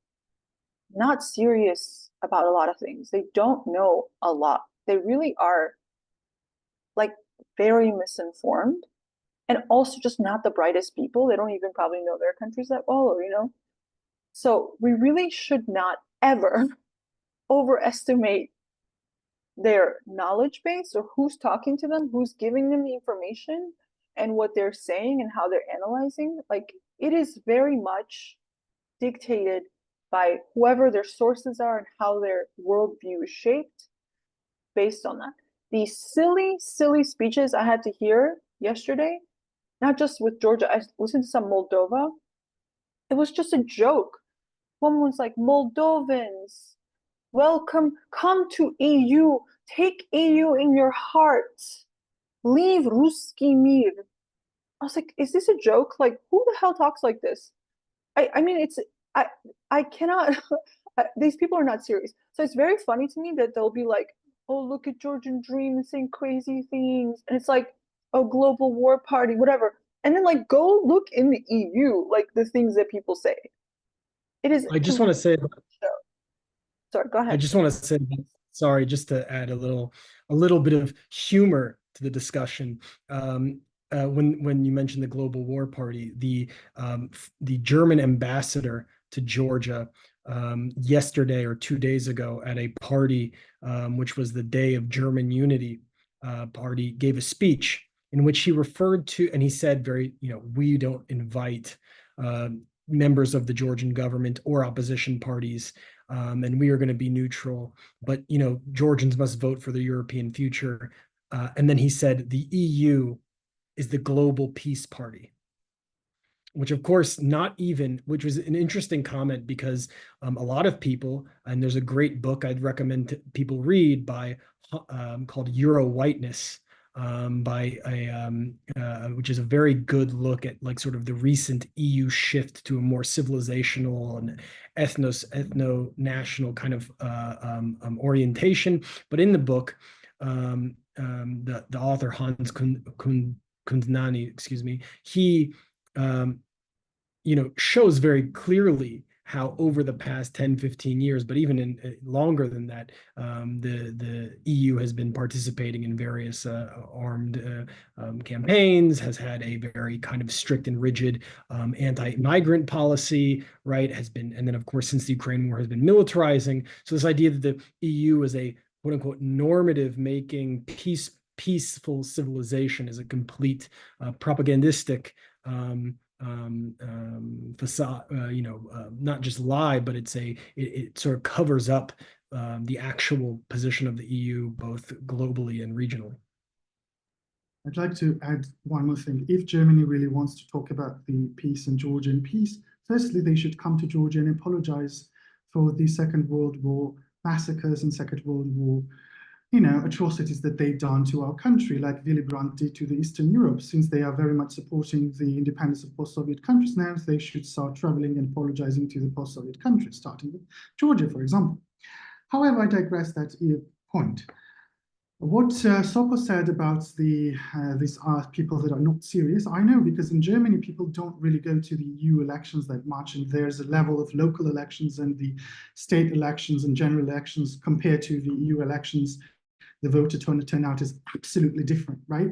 not serious about a lot of things. They don't know a lot. They really are like very misinformed, and also just not the brightest people. They don't even probably know their countries that well, or So we really should not ever overestimate their knowledge base, or who's talking to them, who's giving them the information, and what they're saying and how they're analyzing. Like, it is very much dictated by whoever their sources are and how their worldview is shaped based on that. These silly, silly speeches I had to hear yesterday, not just with Georgia, I listened to some Moldova. It was just a joke. One was like, Moldovans, welcome, come to EU, take EU in your heart, leave Ruski Mir. I was like, is this a joke? Like, who the hell talks like this? I mean, I cannot, these people are not serious. So it's very funny to me that they'll be like, oh, look at Georgian Dream and saying crazy things. And it's like a global war party, whatever. And then like, go look in the EU, like the things that people say. It is. I just want to say, Sorry, go ahead. I just want to say, sorry, just to add a little bit of humor to the discussion. When you mentioned the global war party, the German ambassador to Georgia yesterday or 2 days ago at a party, which was the Day of German Unity party, gave a speech in which he referred to, and he said we don't invite members of the Georgian government or opposition parties, and we are going to be neutral, but Georgians must vote for the European future. And then he said the EU is the global peace party, which of course which was an interesting comment, because a lot of people, and there's a great book I'd recommend people read called Euro Whiteness, which is a very good look at like sort of the recent EU shift to a more civilizational and ethno-national kind of orientation. But in the book, the author Hans Kundnani, excuse me, he shows very clearly how over the past 10, 15 years, but even in longer than that, the EU has been participating in various armed campaigns, has had a very kind of strict and rigid anti-migrant policy, right? And then of course, since the Ukraine war, has been militarizing. So this idea that the EU is a quote unquote normative making peaceful civilization is a complete propagandistic facade, not just lie, but it sort of covers up the actual position of the EU, both globally and regionally. I'd like to add one more thing. If Germany really wants to talk about the peace and Georgian peace, firstly, they should come to Georgia and apologize for the Second World War massacres and Second World War atrocities that they've done to our country, like Willy Brandt did to the Eastern Europe. Since they are very much supporting the independence of post-Soviet countries now, they should start traveling and apologizing to the post-Soviet countries, starting with Georgia, for example. However, I digress that point. What Soko said about these are people that are not serious, I know, because in Germany, people don't really go to the EU elections that much, and there's a level of local elections and the state elections and general elections compared to the EU elections. The voter turnout is absolutely different, right?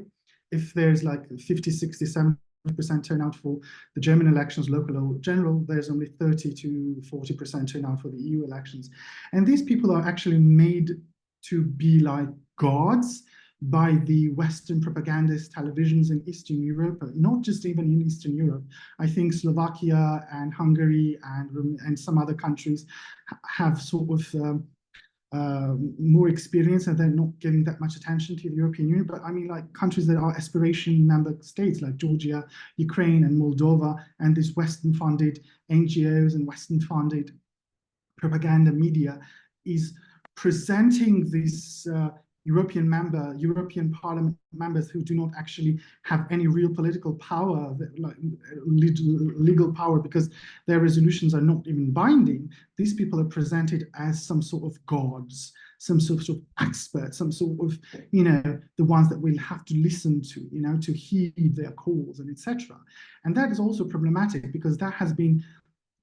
If there's like 50, 60, 70% turnout for the German elections, local or general, there's only 30 to 40% turnout for the EU elections. And these people are actually made to be like gods by the Western propagandist televisions in Eastern Europe, not just even in Eastern Europe. I think Slovakia and Hungary and some other countries have sort of more experience, and they're not giving that much attention to the European Union. But I mean, like countries that are aspiration member states like Georgia, Ukraine, and Moldova, and these Western-funded NGOs and Western-funded propaganda media is presenting these European Parliament members who do not actually have any real political power, like legal power, because their resolutions are not even binding. These people are presented as some sort of gods, some sort of experts, some sort of, the ones that we'll have to listen to, to heed their calls and etc. And that is also problematic, because that has been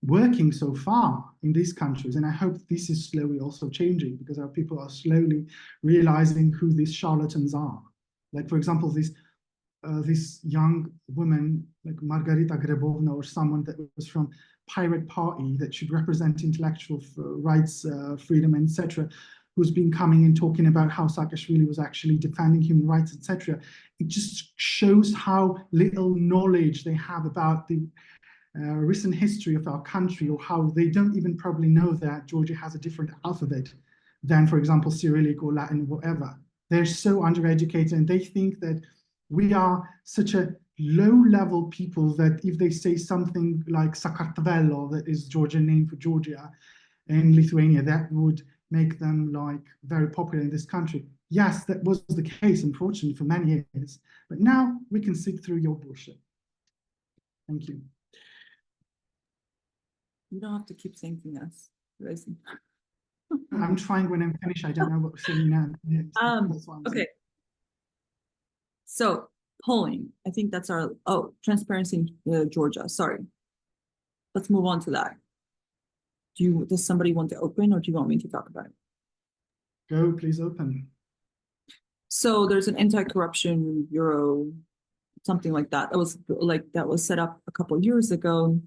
working so far in these countries. And I hope this is slowly also changing, because our people are slowly realizing who these charlatans are. Like, for example, this young woman like Margarita Grebovna, or someone that was from Pirate Party that should represent intellectual rights, freedom, etc., who's been coming and talking about how Saakashvili was actually defending human rights, etc. It just shows how little knowledge they have about the recent history of our country, or how they don't even probably know that Georgia has a different alphabet than, for example, Cyrillic or Latin or whatever. They're so undereducated, and they think that we are such a low-level people that if they say something like Sakartvelo, that is Georgian name for Georgia, in Lithuania, that would make them like very popular in this country. Yes, that was the case, unfortunately, for many years. But now we can see through your bullshit. Thank you. You don't have to keep thanking us. I'm trying. When I'm finished, I don't know what to say now. Okay. So polling, I think that's our, transparency in Georgia, sorry. Let's move on to that. Does somebody want to open, or do you want me to talk about it? Go, please open. So there's an anti-corruption bureau, something like that. That was set up a couple of years ago.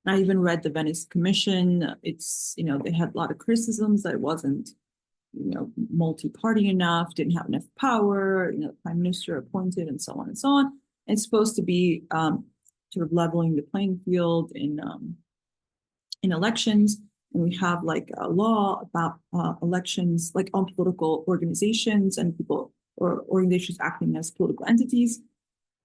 I even read the Venice Commission. It's, they had a lot of criticisms that it wasn't, multi-party enough, didn't have enough power, the prime minister appointed, and so on and so on. It's supposed to be sort of leveling the playing field in elections. And we have like a law about elections, like on political organizations and people or organizations acting as political entities.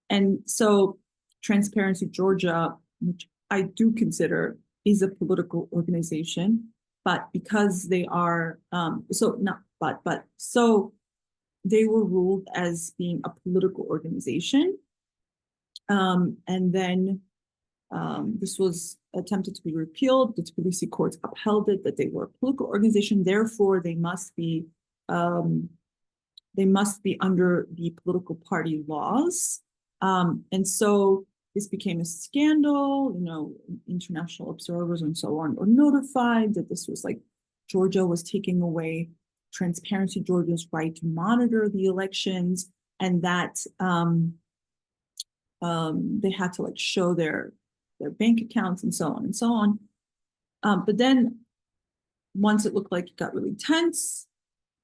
And so Transparency Georgia, which I do consider is a political organization, but because they are, so they were ruled as being a political organization. And then this was attempted to be repealed. The Tbilisi courts upheld it, that they were a political organization. Therefore, they must be under the political party laws. And so this became a scandal. International observers and so on were notified that this was like Georgia was taking away Transparency Georgia's right to monitor the elections, and that they had to like show their bank accounts and so on and so on. But then once it looked like it got really tense,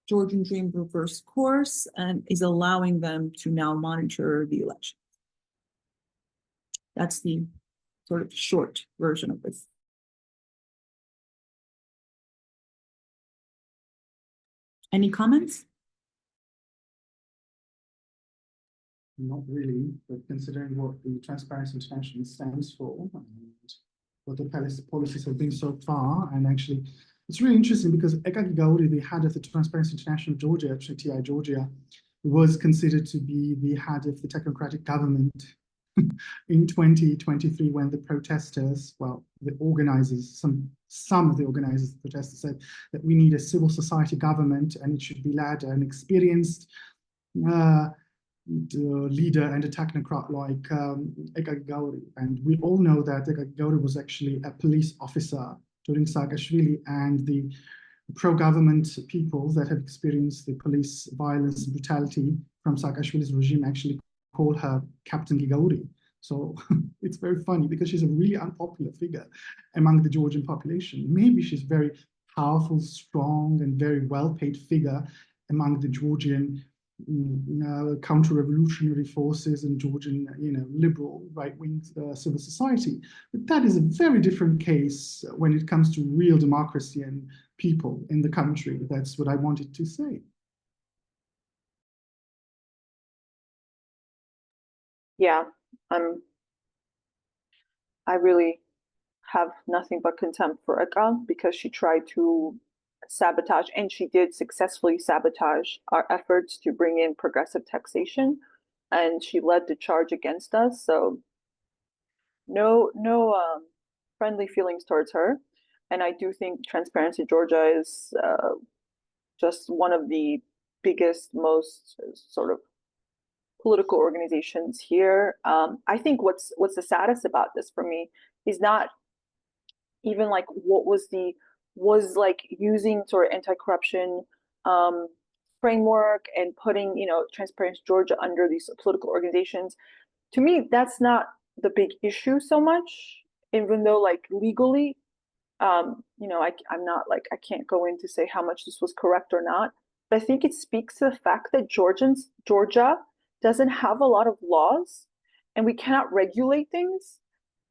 Georgian Dream reversed course and is allowing them to now monitor the election. That's the sort of short version of this. Any comments? Not really, but considering what the Transparency International stands for and what the policies have been so far, and actually it's really interesting because Ekagi Gauri, the head of the Transparency International Georgia, actually TI Georgia, was considered to be the head of the technocratic government in 2023 when the protesters, well, the organizers, some of the organizers, the protesters said that we need a civil society government and it should be led an experienced leader and a technocrat like Ekagi Gauri. And we all know that Ekagi Gauri was actually a police officer during Saakashvili, and the pro-government people that have experienced the police violence and brutality from Saakashvili's regime actually call her Captain Gigauri. So it's very funny because she's a really unpopular figure among the Georgian population. Maybe she's very powerful, strong, and very well-paid figure among the Georgian counter-revolutionary forces and Georgian, liberal right-wing civil society. But that is a very different case when it comes to real democracy and people in the country. That's what I wanted to say. Yeah, I really have nothing but contempt for Eka because she tried to sabotage, and she did successfully sabotage our efforts to bring in progressive taxation, and she led the charge against us. So no friendly feelings towards her. And I do think Transparency Georgia is just one of the biggest, most sort of political organizations here. I think what's the saddest about this for me is not even like what was like using sort of anti-corruption framework and putting, Transparency Georgia under these political organizations. To me, that's not the big issue so much, even though like legally, I'm not like, I can't go in to say how much this was correct or not. But I think it speaks to the fact that Georgia doesn't have a lot of laws and we cannot regulate things.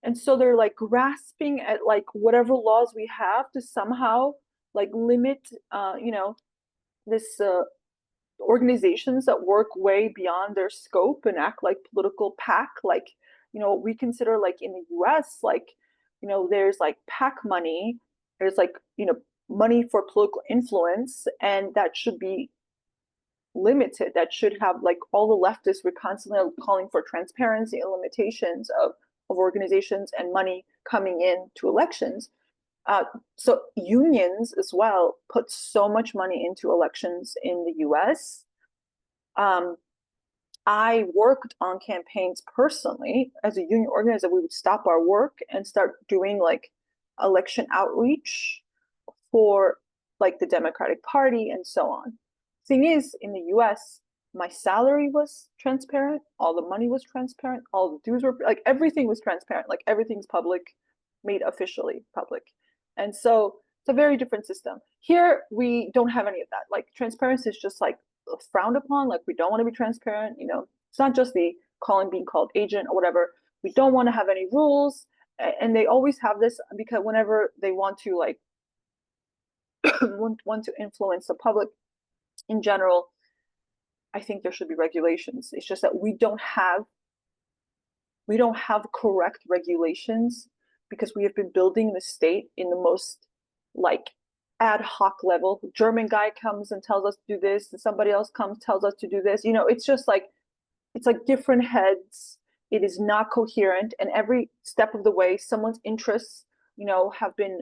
And so they're like grasping at like whatever laws we have to somehow like limit, this organizations that work way beyond their scope and act like political PAC. Like, we consider like in the US, like, there's like PAC money, there's like, money for political influence, and that should be limited. That should have like all the leftists were constantly calling for transparency and limitations of organizations and money coming in to elections. So unions as well put so much money into elections in the US. I worked on campaigns personally as a union organizer. We would stop our work and start doing like election outreach for like the Democratic Party and so on. Thing is, in the US, my salary was transparent, all the money was transparent, all the dues were like everything was transparent, like everything's public, made officially public. And so it's a very different system. Here, we don't have any of that. Like transparency is just like frowned upon. Like we don't want to be transparent. It's not just the being called agent or whatever. We don't want to have any rules. And they always have this because whenever they want to like want to influence the public in general, I think there should be regulations. It's just that we don't have correct regulations because we have been building the state in the most like ad hoc level. German guy comes and tells us to do this, and somebody else comes tells us to do this. It's just like it's like different heads. It is not coherent, and every step of the way, someone's interests, have been,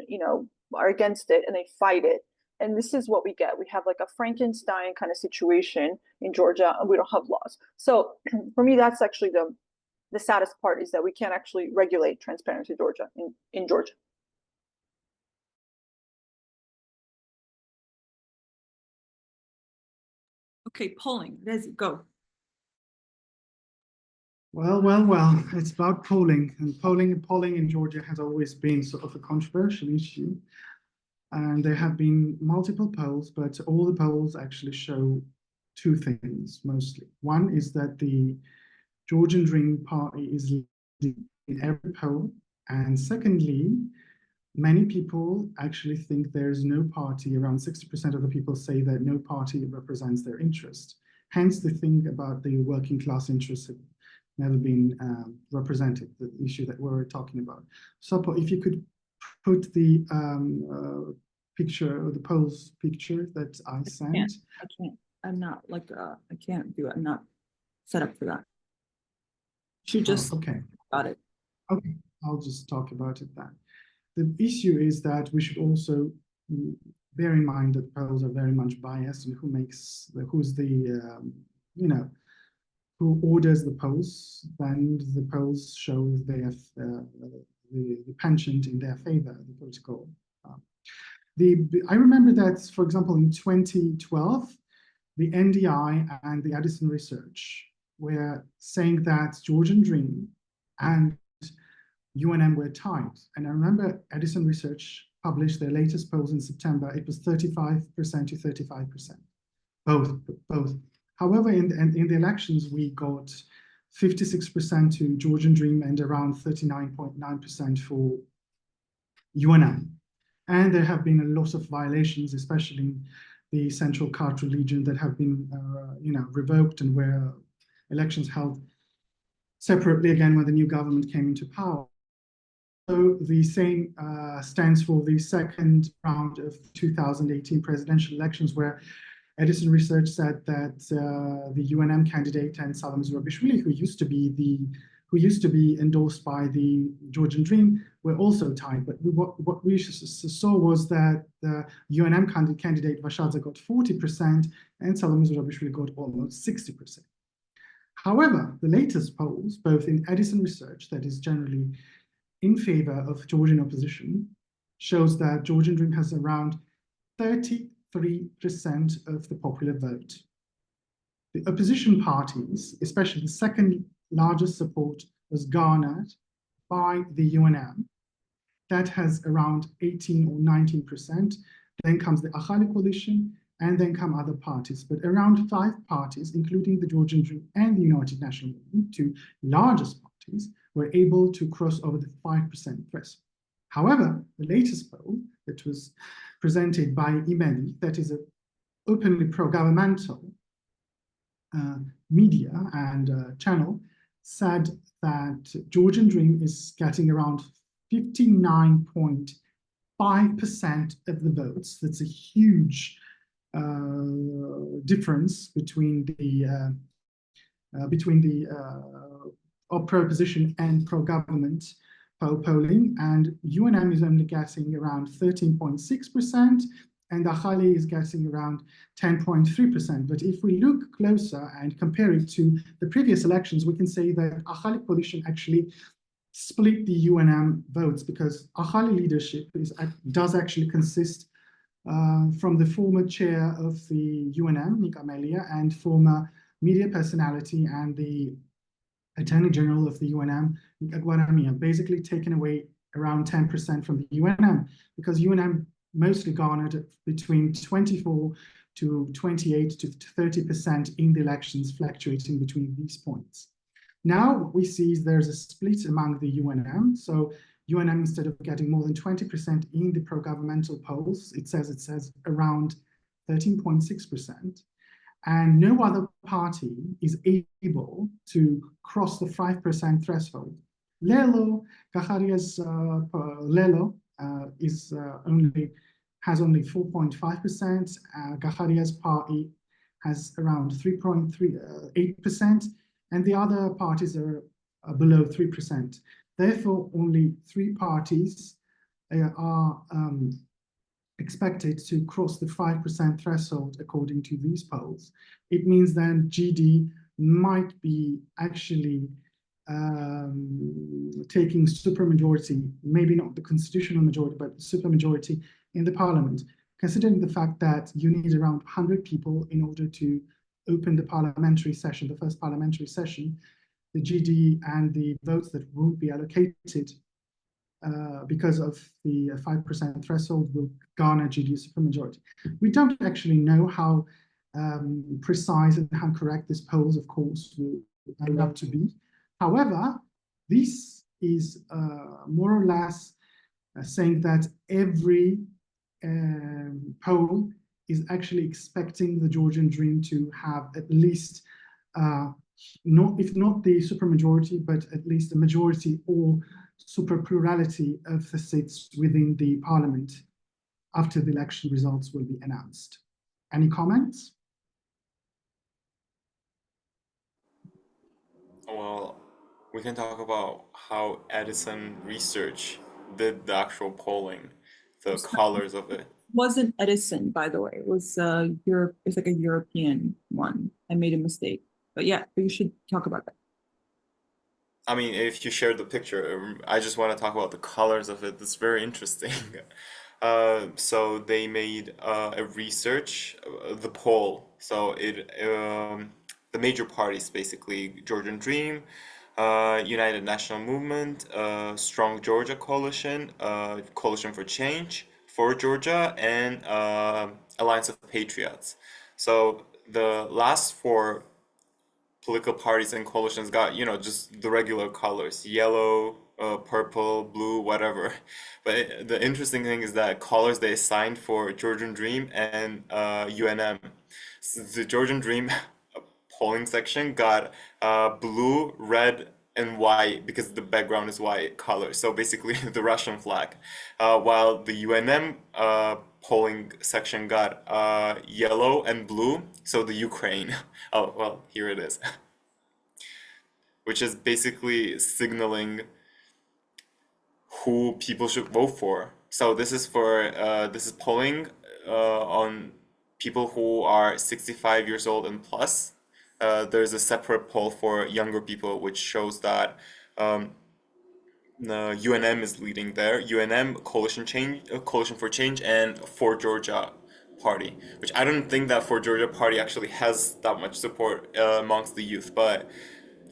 are against it, and they fight it. And this is what we get. We have like a Frankenstein kind of situation in Georgia, and we don't have laws. So for me, that's actually the saddest part, is that we can't actually regulate Transparency Georgia in Georgia. Okay, polling. Let's go. Well, it's about polling, and polling in Georgia has always been sort of a controversial issue. And there have been multiple polls, but all the polls actually show two things mostly. One is that the Georgian Dream party is leading in every poll. And secondly, many people actually think there's no party. Around 60% of the people say that no party represents their interest. Hence, the thing about the working class interests have never been represented, the issue that we're talking about. So if you could put the picture, or the polls picture that I sent. I can't. I'm not like, I can't do it. I'm not set up for that. You just okay. Got it. Okay, I'll just talk about it then. The issue is that we should also bear in mind that polls are very much biased, and who orders the polls, and the polls show the penchant in their favor, the political. I remember that, for example, in 2012, the NDI and the Edison Research were saying that Georgian Dream and UNM were tied. And I remember Edison Research published their latest polls in September. It was 35% to 35%, both. However, in the elections, we got 56% to Georgian Dream and around 39.9% for UNM. And there have been a lot of violations, especially in the Central Khartoum region, that have been, revoked, and where elections held separately again when the new government came into power. So the same stands for the second round of 2018 presidential elections, where Edison Research said that the UNM candidate and Salam Zurabishvili, who used to be endorsed by the Georgian Dream, were also tied. But what we saw was that the UNM candidate Vashadze got 40% and Salam Zurabishvili got almost 60%. However, the latest polls, both in Edison Research, that is generally in favor of Georgian opposition, shows that Georgian Dream has around 30 of the popular vote. The opposition parties, especially the second largest support, was garnered by the UNM. That has around 18 or 19%. Then comes the Achali coalition, and then come other parties. But around 5 parties, including the Georgian Dream and the United National Movement, 2 largest parties, were able to cross over the 5% threshold. However, the latest poll that was presented by Imeli, that is an openly pro-governmental media and channel, said that Georgian Dream is getting around 59.5% of the votes. That's a huge difference between the pro-opposition and pro-government polling, and UNM is only getting around 13.6%, and Achali is getting around 10.3%. But if we look closer and compare it to the previous elections, we can say that Achali coalition actually split the UNM votes, because Achali leadership does actually consist from the former chair of the UNM, Nika Melia, and former media personality and the Attorney General of the UNM, Nika Guaramia, basically taken away around 10% from the UNM, because UNM mostly garnered between 24 to 28 to 30% in the elections, fluctuating between these points. Now what we see is there's a split among the UNM. So UNM, instead of getting more than 20% in the pro-governmental polls, it says around 13.6%. And no other party is able to cross the 5% threshold. Lelo, Gaharia's Lelo has only 4.5%. Gaharia's party has around 3.38%, and the other parties are below 3%. Therefore, only 3 parties are expected to cross the 5% threshold according to these polls. It means then GD might be actually taking supermajority, maybe not the constitutional majority, but supermajority in the parliament, considering the fact that you need around 100 people in order to open the parliamentary session, the first parliamentary session. The GD and the votes that won't be allocated because of the 5% threshold will garner GD supermajority. We don't actually know how precise and how correct this polls, of course, will end up to be. However, this is more or less saying that every poll is actually expecting the Georgian Dream to have at least, if not the supermajority, but at least a majority or super plurality of the seats within the parliament after the election results will be announced. Any comments? Well, we can talk about how Edison Research did the actual polling, the colors of it. Wasn't Edison, by the way. It was it's like a European one. I made a mistake. But yeah, you should talk about that. I mean, if you share the picture, I just want to talk about the colors of it. It's very interesting. So they made a research, the poll. So the major parties, basically Georgian Dream, United National Movement, Strong Georgia Coalition, Coalition for Change for Georgia, and Alliance of Patriots. So the last 4 political parties and coalitions got, just the regular colors, yellow, purple, blue, whatever. But the interesting thing is that colors they assigned for Georgian Dream and UNM. So the Georgian Dream polling section got blue, red, and white, because the background is white color. So basically the Russian flag. While the UNM polling section got yellow and blue, so the Ukraine. Oh, well, here it is. Which is basically signaling who people should vote for. So this is polling on people who are 65 years old and plus. There's a separate poll for younger people, which shows that UNM is leading there. UNM, Coalition for Change, and For Georgia party, which I don't think that for Georgia party actually has that much support amongst the youth. But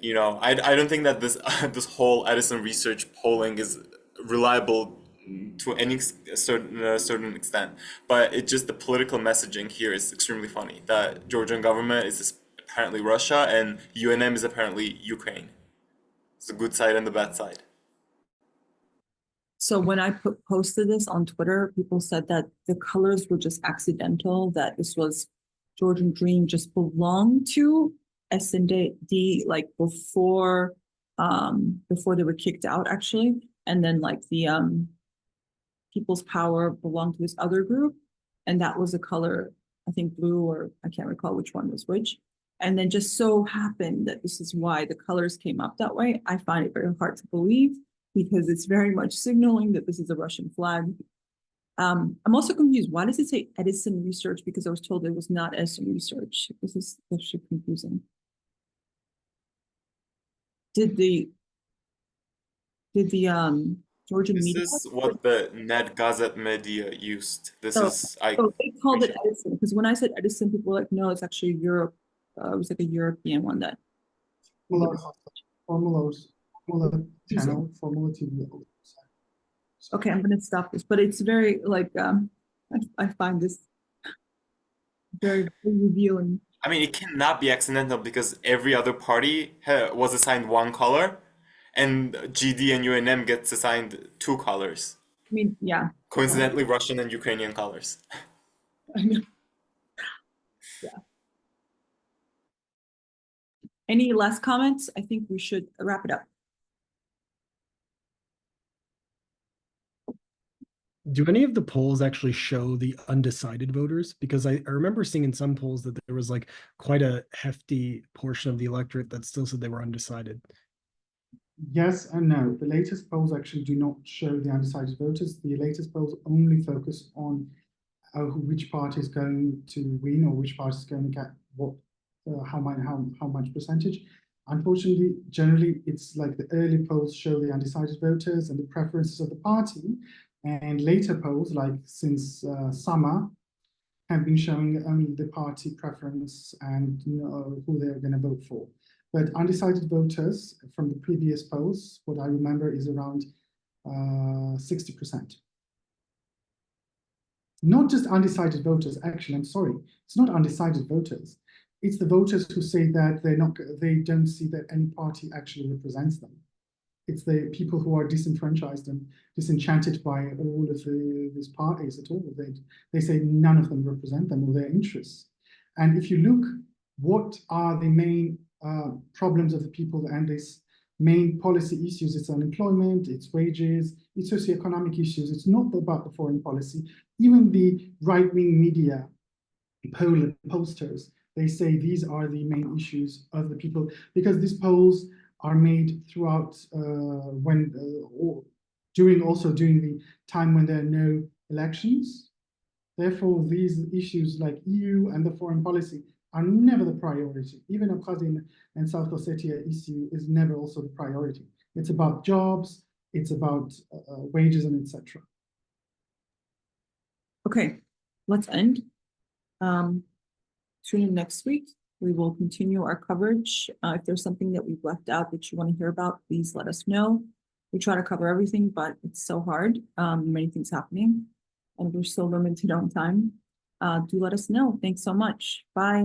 I don't think that this this whole Edison research polling is reliable to any certain extent. But it just the political messaging here is extremely funny. That Georgian government is apparently Russia and UNM is apparently Ukraine. It's the good side and the bad side. So when I posted this on Twitter, people said that the colors were just accidental, that this was Georgian Dream just belonged to S&D like before they were kicked out actually. And then like the People's Power belonged to this other group. And that was a color, I think blue, or I can't recall which one was which. And then just so happened that this is why the colors came up that way. I find it very hard to believe, because it's very much signaling that this is a Russian flag. I'm also confused. Why does it say Edison Research? Because I was told it was not Edison Research. This is actually confusing. Did the Georgian This media? is what the Net Gazette media used. This Oh, is so they called it Edison, because when I said Edison, people were like, no, it's actually Europe. It was like a European one that. Formula channel, Formula TV. Okay, I'm gonna stop this, but it's very like I find this very revealing. I mean, it cannot be accidental because every other party was assigned one color, and GD and UNM gets assigned two colors. I mean, yeah. Coincidentally, Russian and Ukrainian colors. I know. Yeah. Any last comments? I think we should wrap it up. Do any of the polls actually show the undecided voters? Because I remember seeing in some polls that there was like quite a hefty portion of the electorate that still said they were undecided. Yes and no. The latest polls actually do not show the undecided voters. The latest polls only focus on which party is going to win, or which party is going to get what, how much percentage. Unfortunately, generally, it's like the early polls show the undecided voters and the preferences of the party, and later polls, like since summer, have been showing only the party preference and who they're going to vote for. But undecided voters from the previous polls, what I remember is around 60%. Not just undecided voters, actually, I'm sorry, it's not undecided voters. It's the voters who say that they don't see that any party actually represents them. It's the people who are disenfranchised and disenchanted by all of these parties at all. They say none of them represent them or their interests. And if you look, what are the main problems of the people and these main policy issues? It's unemployment, it's wages, it's socioeconomic issues. It's not about the foreign policy. Even the right-wing media pollsters, they say these are the main issues of the people, because these polls are made throughout during the time when there are no elections. Therefore, these issues like EU and the foreign policy are never the priority. Even Abkhazia and South Ossetia issue is never also the priority. It's about jobs, it's about wages, and etc. Okay, let's end. Tune in next week. We will continue our coverage. If there's something that we've left out that you want to hear about, please let us know. We try to cover everything, but it's so hard. Many things happening, and we're so limited on time. Do let us know. Thanks so much. Bye.